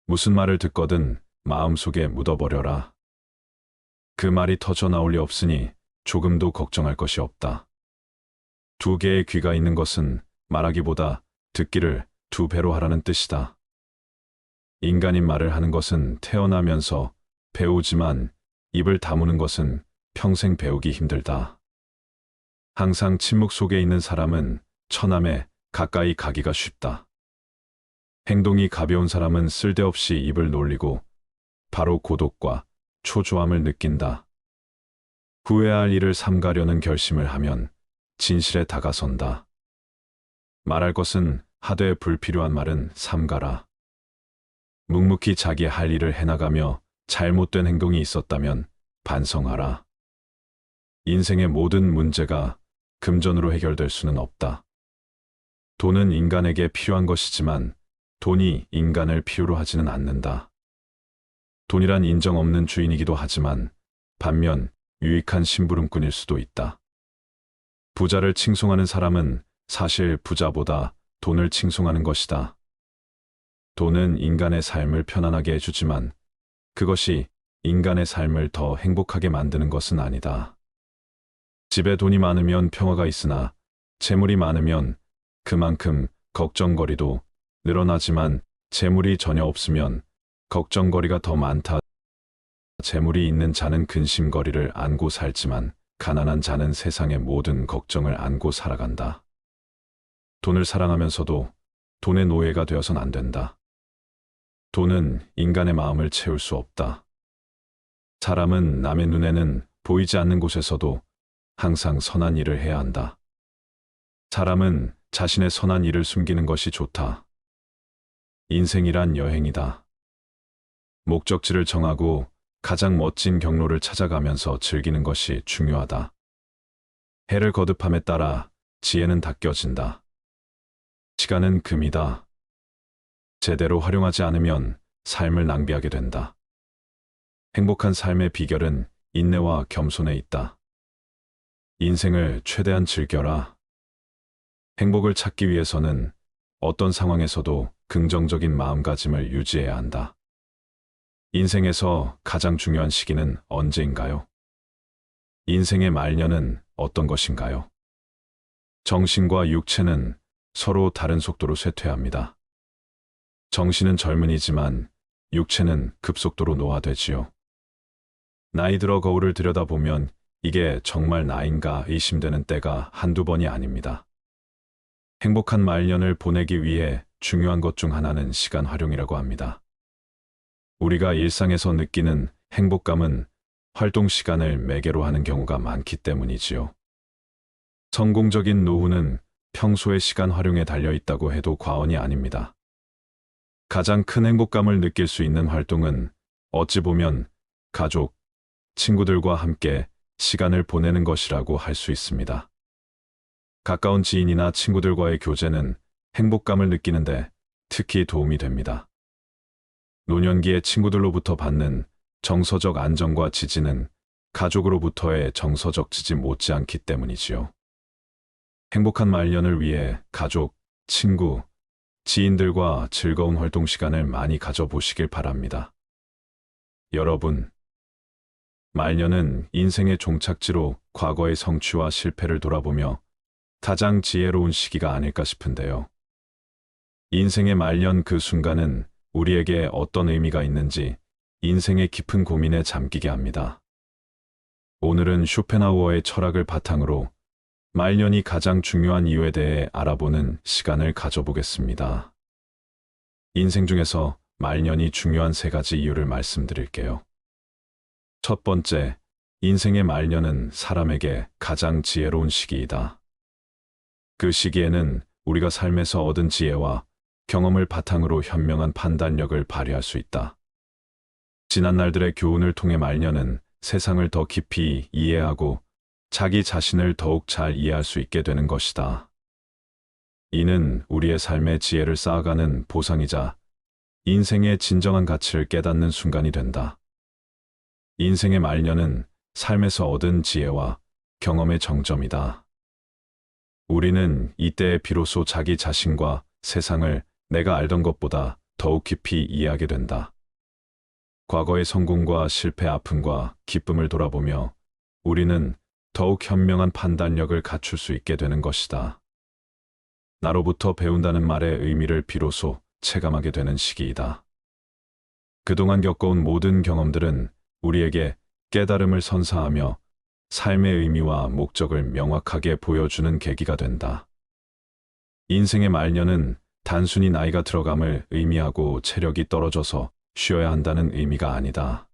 무슨 말을 듣거든 마음속에 묻어버려라. 그 말이 터져 나올 리 없으니 조금도 걱정할 것이 없다. 두 개의 귀가 있는 것은 말하기보다 듣기를 두 배로 하라는 뜻이다. 인간인 말을 하는 것은 태어나면서 배우지만 입을 다무는 것은 평생 배우기 힘들다. 항상 침묵 속에 있는 사람은 처남에 가까이 가기가 쉽다. 행동이 가벼운 사람은 쓸데없이 입을 놀리고 바로 고독과 초조함을 느낀다. 후회할 일을 삼가려는 결심을 하면 진실에 다가선다. 말할 것은 하되 불필요한 말은 삼가라. 묵묵히 자기 할 일을 해나가며 잘못된 행동이 있었다면 반성하라. 인생의 모든 문제가 금전으로 해결될 수는 없다. 돈은 인간에게 필요한 것이지만 돈이 인간을 필요로 하지는 않는다. 돈이란 인정 없는 주인이기도 하지만 반면 유익한 심부름꾼일 수도 있다. 부자를 칭송하는 사람은 사실 부자보다 돈을 칭송하는 것이다. 돈은 인간의 삶을 편안하게 해주지만 그것이 인간의 삶을 더 행복하게 만드는 것은 아니다. 집에 돈이 많으면 평화가 있으나 재물이 많으면 그만큼 걱정거리도 늘어나지만 재물이 전혀 없으면 걱정거리가 더 많다. 재물이 있는 자는 근심거리를 안고 살지만 가난한 자는 세상의 모든 걱정을 안고 살아간다. 돈을 사랑하면서도 돈의 노예가 되어선 안 된다. 돈은 인간의 마음을 채울 수 없다. 사람은 남의 눈에는 보이지 않는 곳에서도 항상 선한 일을 해야 한다. 사람은 자신의 선한 일을 숨기는 것이 좋다. 인생이란 여행이다. 목적지를 정하고 가장 멋진 경로를 찾아가면서 즐기는 것이 중요하다. 해를 거듭함에 따라 지혜는 닦여진다. 시간은 금이다. 제대로 활용하지 않으면 삶을 낭비하게 된다. 행복한 삶의 비결은 인내와 겸손에 있다. 인생을 최대한 즐겨라. 행복을 찾기 위해서는 어떤 상황에서도 긍정적인 마음가짐을 유지해야 한다. 인생에서 가장 중요한 시기는 언제인가요? 인생의 말년은 어떤 것인가요? 정신과 육체는 서로 다른 속도로 쇠퇴합니다. 정신은 젊은이지만 육체는 급속도로 노화되지요. 나이 들어 거울을 들여다보면 이게 정말 나인가 의심되는 때가 한두 번이 아닙니다. 행복한 말년을 보내기 위해 중요한 것 중 하나는 시간 활용이라고 합니다. 우리가 일상에서 느끼는 행복감은 활동 시간을 매개로 하는 경우가 많기 때문이지요. 성공적인 노후는 평소의 시간 활용에 달려 있다고 해도 과언이 아닙니다. 가장 큰 행복감을 느낄 수 있는 활동은 어찌 보면 가족, 친구들과 함께 시간을 보내는 것이라고 할 수 있습니다. 가까운 지인이나 친구들과의 교제는 행복감을 느끼는데 특히 도움이 됩니다. 노년기에 친구들로부터 받는 정서적 안정과 지지는 가족으로부터의 정서적 지지 못지않기 때문이지요. 행복한 말년을 위해 가족, 친구, 지인들과 즐거운 활동 시간을 많이 가져보시길 바랍니다. 여러분, 말년은 인생의 종착지로 과거의 성취와 실패를 돌아보며 가장 지혜로운 시기가 아닐까 싶은데요. 인생의 말년 그 순간은 우리에게 어떤 의미가 있는지 인생의 깊은 고민에 잠기게 합니다. 오늘은 쇼펜하우어의 철학을 바탕으로 말년이 가장 중요한 이유에 대해 알아보는 시간을 가져보겠습니다. 인생 중에서 말년이 중요한 3가지 이유를 말씀드릴게요. 첫 번째, 인생의 말년은 사람에게 가장 지혜로운 시기이다. 그 시기에는 우리가 삶에서 얻은 지혜와 경험을 바탕으로 현명한 판단력을 발휘할 수 있다. 지난 날들의 교훈을 통해 말년은 세상을 더 깊이 이해하고 자기 자신을 더욱 잘 이해할 수 있게 되는 것이다. 이는 우리의 삶의 지혜를 쌓아가는 보상이자 인생의 진정한 가치를 깨닫는 순간이 된다. 인생의 말년은 삶에서 얻은 지혜와 경험의 정점이다. 우리는 이때에 비로소 자기 자신과 세상을 내가 알던 것보다 더욱 깊이 이해하게 된다. 과거의 성공과 실패, 아픔과 기쁨을 돌아보며 우리는 더욱 현명한 판단력을 갖출 수 있게 되는 것이다. 나로부터 배운다는 말의 의미를 비로소 체감하게 되는 시기이다. 그동안 겪어온 모든 경험들은 우리에게 깨달음을 선사하며 삶의 의미와 목적을 명확하게 보여주는 계기가 된다. 인생의 말년은 단순히 나이가 들어감을 의미하고 체력이 떨어져서 쉬어야 한다는 의미가 아니다.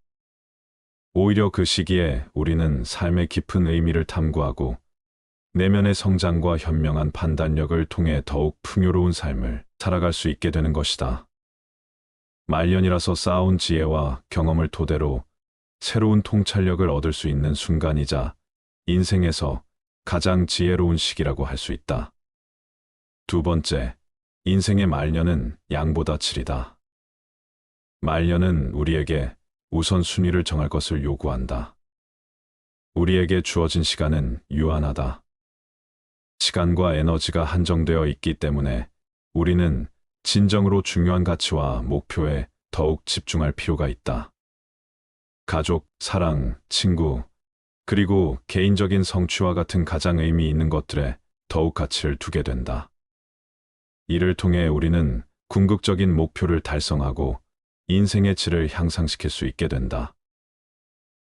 오히려 그 시기에 우리는 삶의 깊은 의미를 탐구하고 내면의 성장과 현명한 판단력을 통해 더욱 풍요로운 삶을 살아갈 수 있게 되는 것이다. 말년이라서 쌓아온 지혜와 경험을 토대로 새로운 통찰력을 얻을 수 있는 순간이자 인생에서 가장 지혜로운 시기라고 할 수 있다. 두 번째, 인생의 말년은 양보다 질이다. 말년은 우리에게 우선순위를 정할 것을 요구한다. 우리에게 주어진 시간은 유한하다. 시간과 에너지가 한정되어 있기 때문에 우리는 진정으로 중요한 가치와 목표에 더욱 집중할 필요가 있다. 가족, 사랑, 친구, 그리고 개인적인 성취와 같은 가장 의미 있는 것들에 더욱 가치를 두게 된다. 이를 통해 우리는 궁극적인 목표를 달성하고 인생의 질을 향상시킬 수 있게 된다.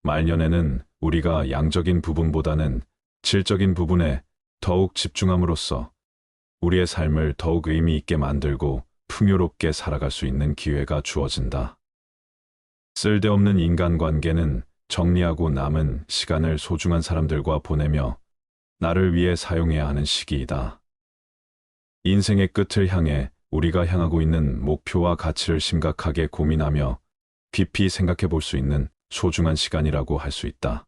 말년에는 우리가 양적인 부분보다는 질적인 부분에 더욱 집중함으로써 우리의 삶을 더욱 의미 있게 만들고 풍요롭게 살아갈 수 있는 기회가 주어진다. 쓸데없는 인간관계는 정리하고 남은 시간을 소중한 사람들과 보내며 나를 위해 사용해야 하는 시기이다. 인생의 끝을 향해 우리가 향하고 있는 목표와 가치를 심각하게 고민하며 깊이 생각해 볼 수 있는 소중한 시간이라고 할 수 있다.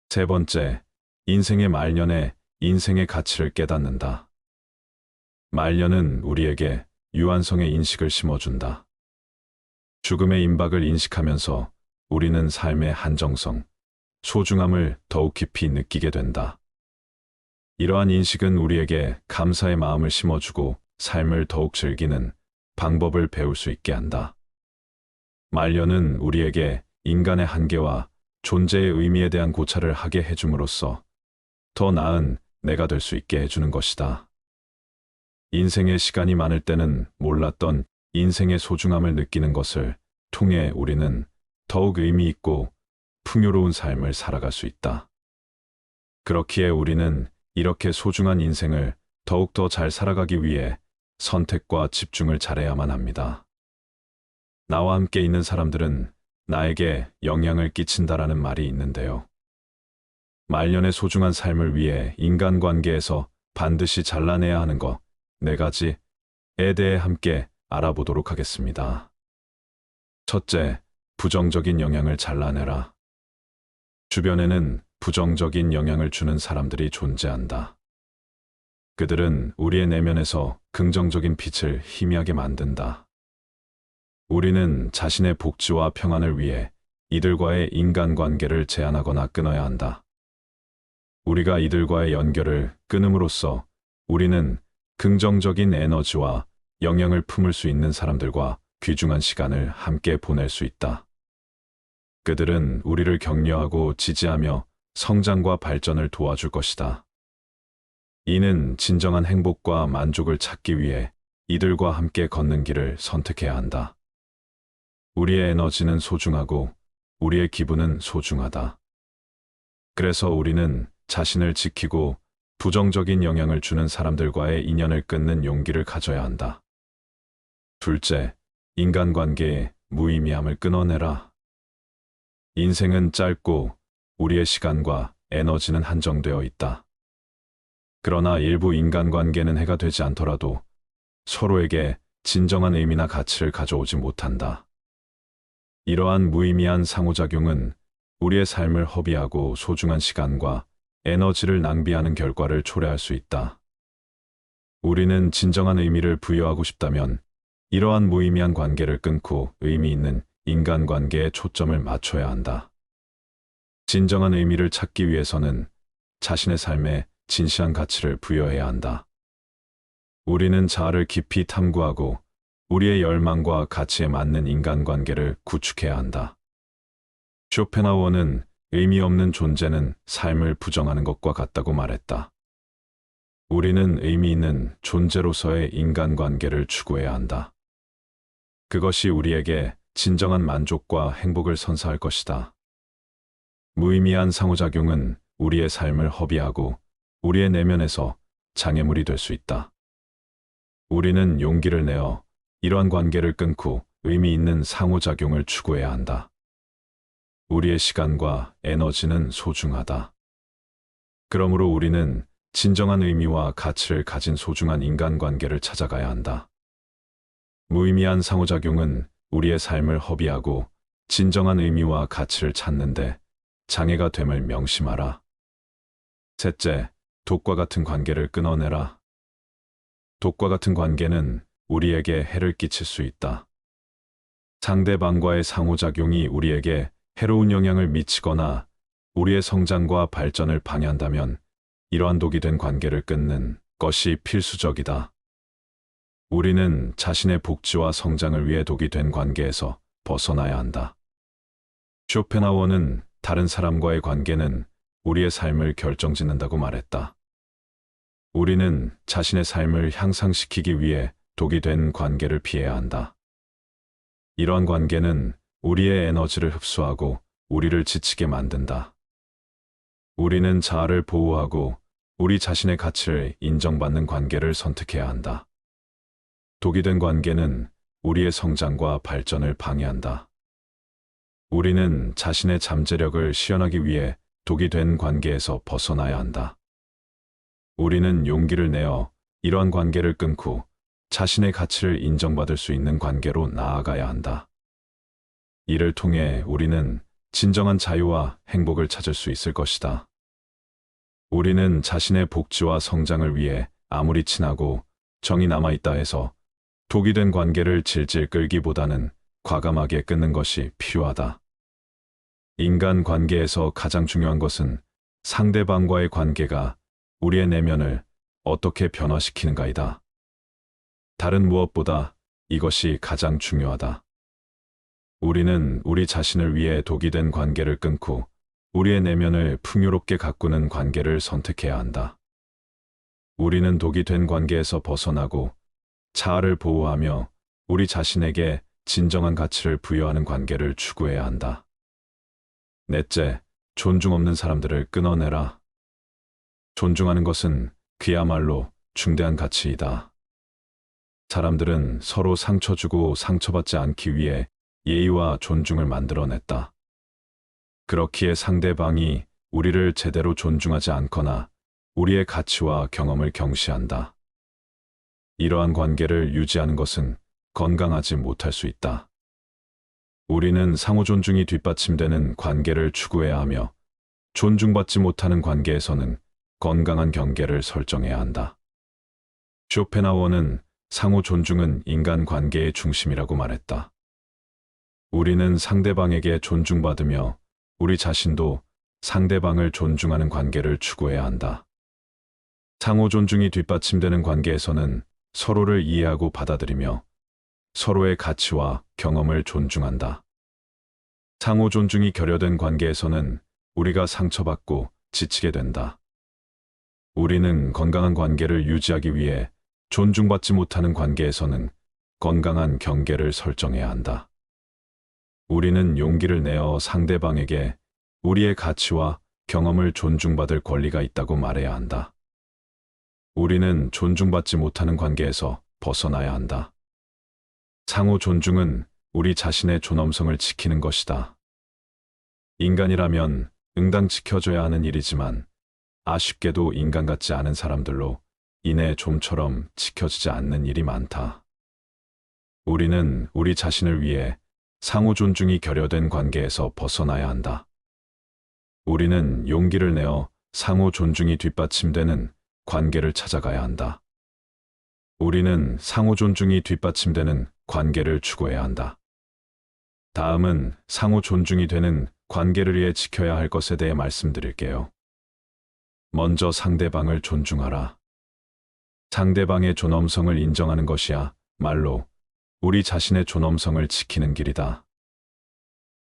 세 번째, 인생의 말년에 인생의 가치를 깨닫는다. 말년은 우리에게 유한성의 인식을 심어준다. 죽음의 임박을 인식하면서 우리는 삶의 한정성, 소중함을 더욱 깊이 느끼게 된다. 이러한 인식은 우리에게 감사의 마음을 심어주고 삶을 더욱 즐기는 방법을 배울 수 있게 한다. 말년은 우리에게 인간의 한계와 존재의 의미에 대한 고찰을 하게 해줌으로써 더 나은 내가 될 수 있게 해주는 것이다. 인생의 시간이 많을 때는 몰랐던 인생의 소중함을 느끼는 것을 통해 우리는 더욱 의미 있고 풍요로운 삶을 살아갈 수 있다. 그렇기에 우리는 이렇게 소중한 인생을 더욱더 잘 살아가기 위해 선택과 집중을 잘해야만 합니다. 나와 함께 있는 사람들은 나에게 영향을 끼친다라는 말이 있는데요. 말년의 소중한 삶을 위해 인간관계에서 반드시 잘라내야 하는 것 4가지에 대해 함께 알아보도록 하겠습니다. 첫째, 부정적인 영향을 잘라내라. 주변에는 부정적인 영향을 주는 사람들이 존재한다. 그들은 우리의 내면에서 긍정적인 빛을 희미하게 만든다. 우리는 자신의 복지와 평안을 위해 이들과의 인간관계를 제한하거나 끊어야 한다. 우리가 이들과의 연결을 끊음으로써 우리는 긍정적인 에너지와 영향을 품을 수 있는 사람들과 귀중한 시간을 함께 보낼 수 있다. 그들은 우리를 격려하고 지지하며 성장과 발전을 도와줄 것이다. 이는 진정한 행복과 만족을 찾기 위해 이들과 함께 걷는 길을 선택해야 한다. 우리의 에너지는 소중하고 우리의 기분은 소중하다. 그래서 우리는 자신을 지키고 부정적인 영향을 주는 사람들과의 인연을 끊는 용기를 가져야 한다. 둘째, 인간관계의 무의미함을 끊어내라. 인생은 짧고 우리의 시간과 에너지는 한정되어 있다. 그러나 일부 인간관계는 해가 되지 않더라도 서로에게 진정한 의미나 가치를 가져오지 못한다. 이러한 무의미한 상호작용은 우리의 삶을 허비하고 소중한 시간과 에너지를 낭비하는 결과를 초래할 수 있다. 우리는 진정한 의미를 부여하고 싶다면 이러한 무의미한 관계를 끊고 의미 있는 인간관계에 초점을 맞춰야 한다. 진정한 의미를 찾기 위해서는 자신의 삶에 진실한 가치를 부여해야 한다. 우리는 자아를 깊이 탐구하고 우리의 열망과 가치에 맞는 인간관계를 구축해야 한다. 쇼펜하우어는 의미 없는 존재는 삶을 부정하는 것과 같다고 말했다. 우리는 의미 있는 존재로서의 인간관계를 추구해야 한다. 그것이 우리에게 진정한 만족과 행복을 선사할 것이다. 무의미한 상호작용은 우리의 삶을 허비하고 우리의 내면에서 장애물이 될 수 있다. 우리는 용기를 내어 이러한 관계를 끊고 의미 있는 상호작용을 추구해야 한다. 우리의 시간과 에너지는 소중하다. 그러므로 우리는 진정한 의미와 가치를 가진 소중한 인간관계를 찾아가야 한다. 무의미한 상호작용은 우리의 삶을 허비하고 진정한 의미와 가치를 찾는데 장애가 됨을 명심하라. 셋째, 독과 같은 관계를 끊어내라. 독과 같은 관계는 우리에게 해를 끼칠 수 있다. 상대방과의 상호작용이 우리에게 해로운 영향을 미치거나 우리의 성장과 발전을 방해한다면 이러한 독이 된 관계를 끊는 것이 필수적이다. 우리는 자신의 복지와 성장을 위해 독이 된 관계에서 벗어나야 한다. 쇼펜하우어는 다른 사람과의 관계는 우리의 삶을 결정짓는다고 말했다. 우리는 자신의 삶을 향상시키기 위해 독이 된 관계를 피해야 한다. 이러한 관계는 우리의 에너지를 흡수하고 우리를 지치게 만든다. 우리는 자아를 보호하고 우리 자신의 가치를 인정받는 관계를 선택해야 한다. 독이 된 관계는 우리의 성장과 발전을 방해한다. 우리는 자신의 잠재력을 실현하기 위해 독이 된 관계에서 벗어나야 한다. 우리는 용기를 내어 이러한 관계를 끊고 자신의 가치를 인정받을 수 있는 관계로 나아가야 한다. 이를 통해 우리는 진정한 자유와 행복을 찾을 수 있을 것이다. 우리는 자신의 복지와 성장을 위해 아무리 친하고 정이 남아있다 해서 독이 된 관계를 질질 끌기보다는 과감하게 끊는 것이 필요하다. 인간 관계에서 가장 중요한 것은 상대방과의 관계가 우리의 내면을 어떻게 변화시키는가이다. 다른 무엇보다 이것이 가장 중요하다. 우리는 우리 자신을 위해 독이 된 관계를 끊고 우리의 내면을 풍요롭게 가꾸는 관계를 선택해야 한다. 우리는 독이 된 관계에서 벗어나고 자아를 보호하며 우리 자신에게 진정한 가치를 부여하는 관계를 추구해야 한다. 넷째, 존중 없는 사람들을 끊어내라. 존중하는 것은 그야말로 중대한 가치이다. 사람들은 서로 상처 주고 상처받지 않기 위해 예의와 존중을 만들어냈다. 그렇기에 상대방이 우리를 제대로 존중하지 않거나 우리의 가치와 경험을 경시한다. 이러한 관계를 유지하는 것은 건강하지 못할 수 있다. 우리는 상호 존중이 뒷받침되는 관계를 추구해야 하며 존중받지 못하는 관계에서는 건강한 경계를 설정해야 한다. 쇼펜하우어는 상호 존중은 인간 관계의 중심이라고 말했다. 우리는 상대방에게 존중받으며 우리 자신도 상대방을 존중하는 관계를 추구해야 한다. 상호 존중이 뒷받침되는 관계에서는 서로를 이해하고 받아들이며 서로의 가치와 경험을 존중한다. 상호 존중이 결여된 관계에서는 우리가 상처받고 지치게 된다. 우리는 건강한 관계를 유지하기 위해 존중받지 못하는 관계에서는 건강한 경계를 설정해야 한다. 우리는 용기를 내어 상대방에게 우리의 가치와 경험을 존중받을 권리가 있다고 말해야 한다. 우리는 존중받지 못하는 관계에서 벗어나야 한다. 상호 존중은 우리 자신의 존엄성을 지키는 것이다. 인간이라면 응당 지켜줘야 하는 일이지만 아쉽게도 인간 같지 않은 사람들로 인해 좀처럼 지켜지지 않는 일이 많다. 우리는 우리 자신을 위해 상호 존중이 결여된 관계에서 벗어나야 한다. 우리는 용기를 내어 상호 존중이 뒷받침되는 관계를 찾아가야 한다. 우리는 상호 존중이 뒷받침되는 관계를 추구해야 한다. 다음은 상호 존중이 되는 관계를 위해 지켜야 할 것에 대해 말씀드릴게요. 먼저 상대방을 존중하라. 상대방의 존엄성을 인정하는 것이야 말로 우리 자신의 존엄성을 지키는 길이다.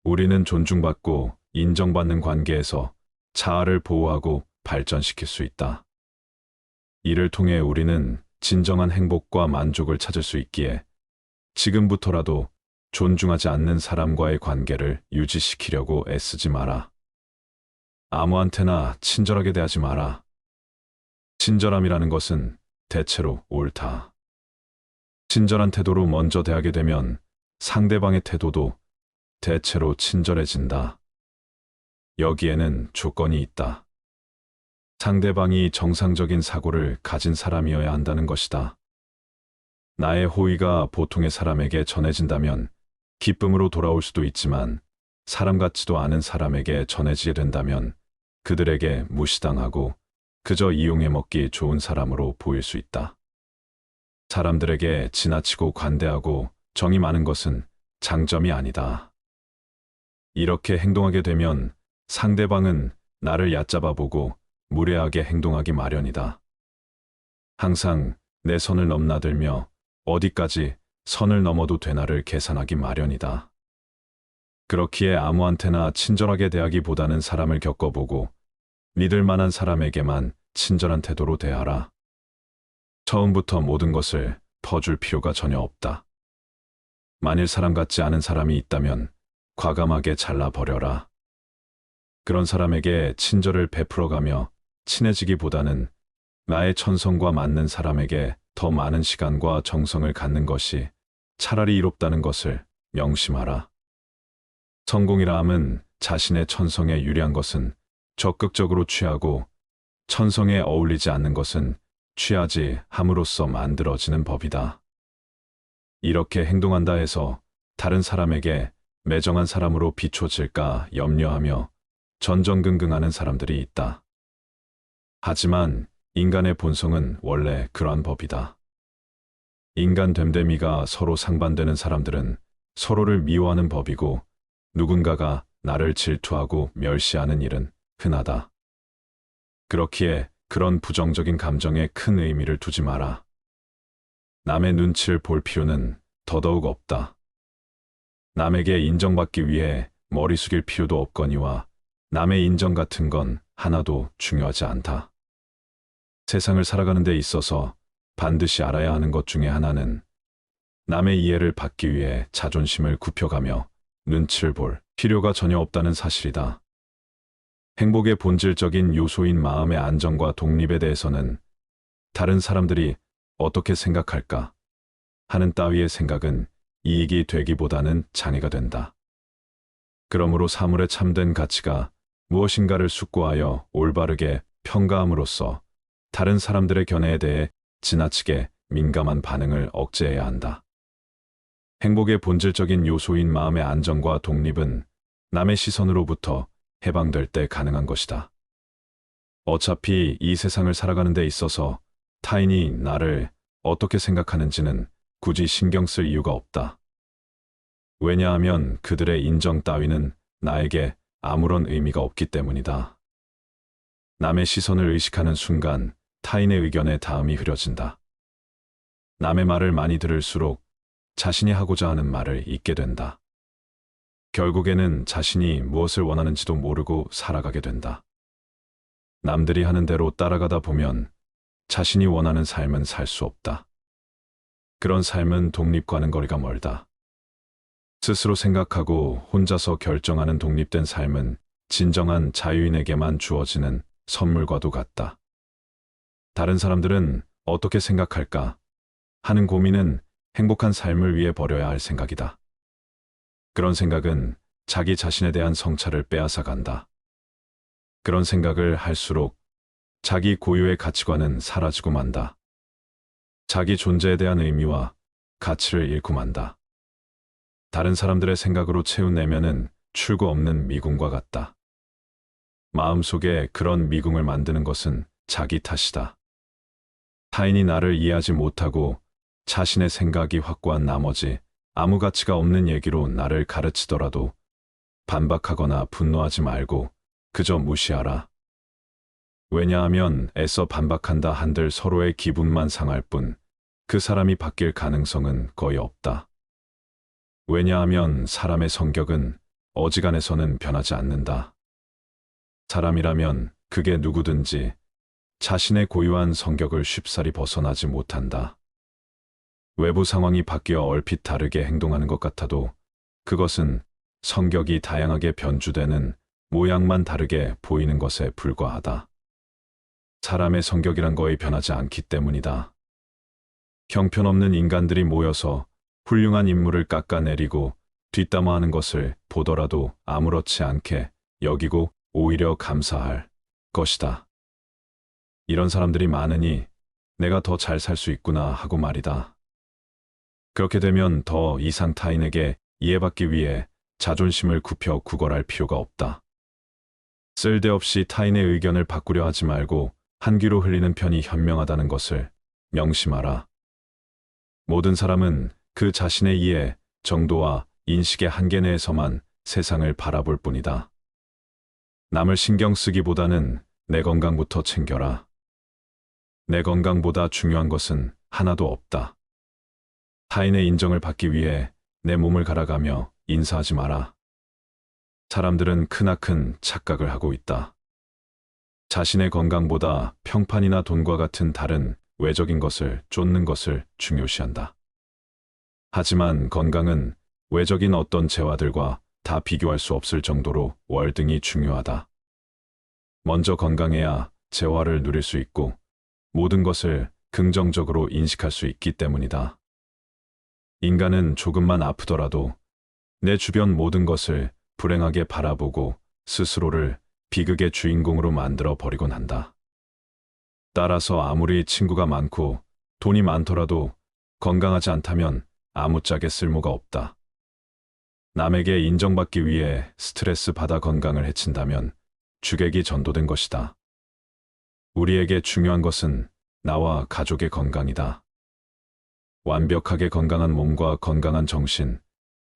우리는 존중받고 인정받는 관계에서 자아를 보호하고 발전시킬 수 있다. 이를 통해 우리는 진정한 행복과 만족을 찾을 수 있기에 지금부터라도 존중하지 않는 사람과의 관계를 유지시키려고 애쓰지 마라. 아무한테나 친절하게 대하지 마라. 친절함이라는 것은 대체로 옳다. 친절한 태도로 먼저 대하게 되면 상대방의 태도도 대체로 친절해진다. 여기에는 조건이 있다. 상대방이 정상적인 사고를 가진 사람이어야 한다는 것이다. 나의 호의가 보통의 사람에게 전해진다면 기쁨으로 돌아올 수도 있지만 사람 같지도 않은 사람에게 전해지게 된다면 그들에게 무시당하고 그저 이용해 먹기 좋은 사람으로 보일 수 있다. 사람들에게 지나치고 관대하고 정이 많은 것은 장점이 아니다. 이렇게 행동하게 되면 상대방은 나를 얕잡아 보고 무례하게 행동하기 마련이다. 항상 내 선을 넘나들며 어디까지 선을 넘어도 되나를 계산하기 마련이다. 그렇기에 아무한테나 친절하게 대하기보다는 사람을 겪어보고 믿을 만한 사람에게만 친절한 태도로 대하라. 처음부터 모든 것을 퍼줄 필요가 전혀 없다. 만일 사람 같지 않은 사람이 있다면 과감하게 잘라버려라. 그런 사람에게 친절을 베풀어가며 친해지기보다는 나의 천성과 맞는 사람에게 더 많은 시간과 정성을 갖는 것이 차라리 이롭다는 것을 명심하라. 성공이라 함은 자신의 천성에 유리한 것은 적극적으로 취하고 천성에 어울리지 않는 것은 취하지 함으로써 만들어지는 법이다. 이렇게 행동한다 해서 다른 사람에게 매정한 사람으로 비춰질까 염려하며 전전긍긍하는 사람들이 있다. 하지만 인간의 본성은 원래 그러한 법이다. 인간 됨됨이가 서로 상반되는 사람들은 서로를 미워하는 법이고 누군가가 나를 질투하고 멸시하는 일은 흔하다. 그렇기에 그런 부정적인 감정에 큰 의미를 두지 마라. 남의 눈치를 볼 필요는 더더욱 없다. 남에게 인정받기 위해 머리 숙일 필요도 없거니와 남의 인정 같은 건 하나도 중요하지 않다. 세상을 살아가는 데 있어서 반드시 알아야 하는 것 중에 하나는 남의 이해를 받기 위해 자존심을 굽혀가며 눈치를 볼 필요가 전혀 없다는 사실이다. 행복의 본질적인 요소인 마음의 안정과 독립에 대해서는 다른 사람들이 어떻게 생각할까 하는 따위의 생각은 이익이 되기보다는 장애가 된다. 그러므로 사물의 참된 가치가 무엇인가를 숙고하여 올바르게 평가함으로써 다른 사람들의 견해에 대해 지나치게 민감한 반응을 억제해야 한다. 행복의 본질적인 요소인 마음의 안정과 독립은 남의 시선으로부터 해방될 때 가능한 것이다. 어차피 이 세상을 살아가는 데 있어서 타인이 나를 어떻게 생각하는지는 굳이 신경 쓸 이유가 없다. 왜냐하면 그들의 인정 따위는 나에게 아무런 의미가 없기 때문이다. 남의 시선을 의식하는 순간 타인의 의견에 다음이 흐려진다. 남의 말을 많이 들을수록 자신이 하고자 하는 말을 잊게 된다. 결국에는 자신이 무엇을 원하는지도 모르고 살아가게 된다. 남들이 하는 대로 따라가다 보면 자신이 원하는 삶은 살 수 없다. 그런 삶은 독립과는 거리가 멀다. 스스로 생각하고 혼자서 결정하는 독립된 삶은 진정한 자유인에게만 주어지는 선물과도 같다. 다른 사람들은 어떻게 생각할까 하는 고민은 행복한 삶을 위해 버려야 할 생각이다. 그런 생각은 자기 자신에 대한 성찰을 빼앗아 간다. 그런 생각을 할수록 자기 고유의 가치관은 사라지고 만다. 자기 존재에 대한 의미와 가치를 잃고 만다. 다른 사람들의 생각으로 채운 내면은 출구 없는 미궁과 같다. 마음속에 그런 미궁을 만드는 것은 자기 탓이다. 타인이 나를 이해하지 못하고 자신의 생각이 확고한 나머지 아무 가치가 없는 얘기로 나를 가르치더라도 반박하거나 분노하지 말고 그저 무시하라. 왜냐하면 애써 반박한다 한들 서로의 기분만 상할 뿐 그 사람이 바뀔 가능성은 거의 없다. 왜냐하면 사람의 성격은 어지간해서는 변하지 않는다. 사람이라면 그게 누구든지 자신의 고유한 성격을 쉽사리 벗어나지 못한다. 외부 상황이 바뀌어 얼핏 다르게 행동하는 것 같아도 그것은 성격이 다양하게 변주되는 모양만 다르게 보이는 것에 불과하다. 사람의 성격이란 거의 변하지 않기 때문이다. 형편없는 인간들이 모여서 훌륭한 인물을 깎아내리고 뒷담화하는 것을 보더라도 아무렇지 않게 여기고 오히려 감사할 것이다. 이런 사람들이 많으니 내가 더 잘 살 수 있구나 하고 말이다. 그렇게 되면 더 이상 타인에게 이해받기 위해 자존심을 굽혀 구걸할 필요가 없다. 쓸데없이 타인의 의견을 바꾸려 하지 말고 한 귀로 흘리는 편이 현명하다는 것을 명심하라. 모든 사람은 그 자신의 이해, 정도와 인식의 한계 내에서만 세상을 바라볼 뿐이다. 남을 신경 쓰기보다는 내 건강부터 챙겨라. 내 건강보다 중요한 것은 하나도 없다. 타인의 인정을 받기 위해 내 몸을 갈아가며 인사하지 마라. 사람들은 크나큰 착각을 하고 있다. 자신의 건강보다 평판이나 돈과 같은 다른 외적인 것을 쫓는 것을 중요시한다. 하지만 건강은 외적인 어떤 재화들과 다 비교할 수 없을 정도로 월등히 중요하다. 먼저 건강해야 재화를 누릴 수 있고 모든 것을 긍정적으로 인식할 수 있기 때문이다. 인간은 조금만 아프더라도 내 주변 모든 것을 불행하게 바라보고 스스로를 비극의 주인공으로 만들어 버리곤 한다. 따라서 아무리 친구가 많고 돈이 많더라도 건강하지 않다면 아무짝에 쓸모가 없다. 남에게 인정받기 위해 스트레스 받아 건강을 해친다면 주객이 전도된 것이다. 우리에게 중요한 것은 나와 가족의 건강이다. 완벽하게 건강한 몸과 건강한 정신,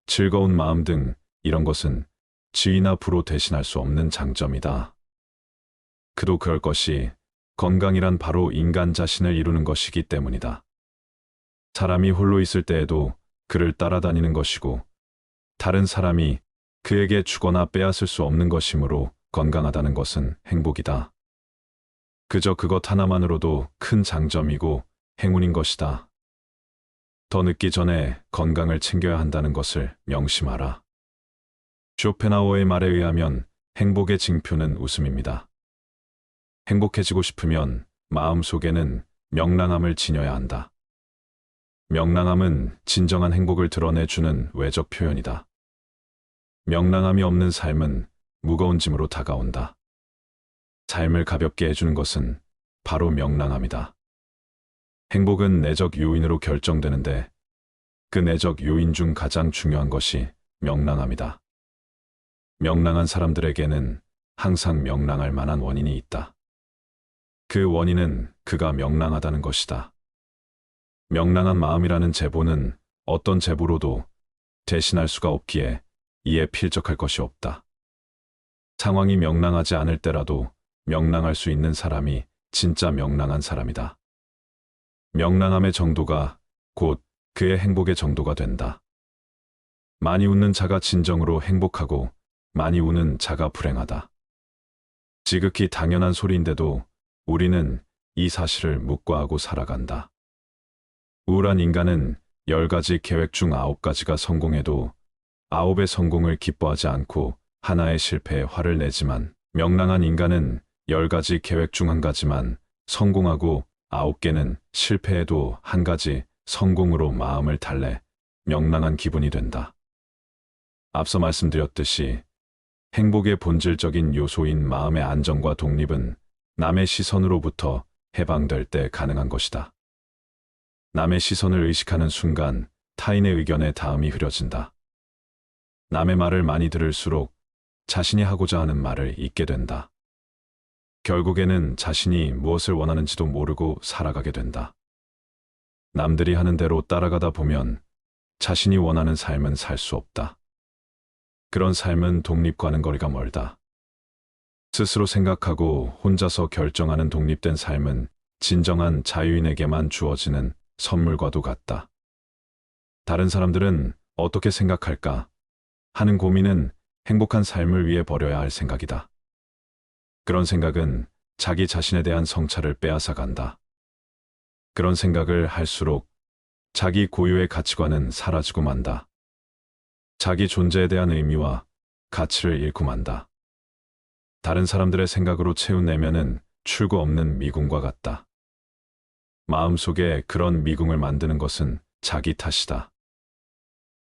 즐거운 마음 등 이런 것은 지위나 부로 대신할 수 없는 장점이다. 그도 그럴 것이 건강이란 바로 인간 자신을 이루는 것이기 때문이다. 사람이 홀로 있을 때에도 그를 따라다니는 것이고 다른 사람이 그에게 주거나 빼앗을 수 없는 것이므로 건강하다는 것은 행복이다. 그저 그것 하나만으로도 큰 장점이고 행운인 것이다. 더 늦기 전에 건강을 챙겨야 한다는 것을 명심하라. 쇼펜하우어의 말에 의하면 행복의 징표는 웃음입니다. 행복해지고 싶으면 마음속에는 명랑함을 지녀야 한다. 명랑함은 진정한 행복을 드러내주는 외적 표현이다. 명랑함이 없는 삶은 무거운 짐으로 다가온다. 삶을 가볍게 해주는 것은 바로 명랑함이다. 행복은 내적 요인으로 결정되는데 그 내적 요인 중 가장 중요한 것이 명랑함이다. 명랑한 사람들에게는 항상 명랑할 만한 원인이 있다. 그 원인은 그가 명랑하다는 것이다. 명랑한 마음이라는 제보는 어떤 제보로도 대신할 수가 없기에 이에 필적할 것이 없다. 상황이 명랑하지 않을 때라도 명랑할 수 있는 사람이 진짜 명랑한 사람이다. 명랑함의 정도가 곧 그의 행복의 정도가 된다. 많이 웃는 자가 진정으로 행복하고 많이 우는 자가 불행하다. 지극히 당연한 소리인데도 우리는 이 사실을 묵과하고 살아간다. 우울한 인간은 10가지 계획 중 9가지가 성공해도 9의 성공을 기뻐하지 않고 하나의 실패에 화를 내지만, 명랑한 인간은 10가지 계획 중 1가지만 성공하고 9개는 실패해도 1가지 성공으로 마음을 달래 명랑한 기분이 된다. 앞서 말씀드렸듯이 행복의 본질적인 요소인 마음의 안정과 독립은 남의 시선으로부터 해방될 때 가능한 것이다. 남의 시선을 의식하는 순간 타인의 의견에 다음이 흐려진다. 남의 말을 많이 들을수록 자신이 하고자 하는 말을 잊게 된다. 결국에는 자신이 무엇을 원하는지도 모르고 살아가게 된다. 남들이 하는 대로 따라가다 보면 자신이 원하는 삶은 살 수 없다. 그런 삶은 독립과는 거리가 멀다. 스스로 생각하고 혼자서 결정하는 독립된 삶은 진정한 자유인에게만 주어지는 선물과도 같다. 다른 사람들은 어떻게 생각할까 하는 고민은 행복한 삶을 위해 버려야 할 생각이다. 그런 생각은 자기 자신에 대한 성찰을 빼앗아 간다. 그런 생각을 할수록 자기 고유의 가치관은 사라지고 만다. 자기 존재에 대한 의미와 가치를 잃고 만다. 다른 사람들의 생각으로 채운 내면은 출구 없는 미궁과 같다. 마음속에 그런 미궁을 만드는 것은 자기 탓이다.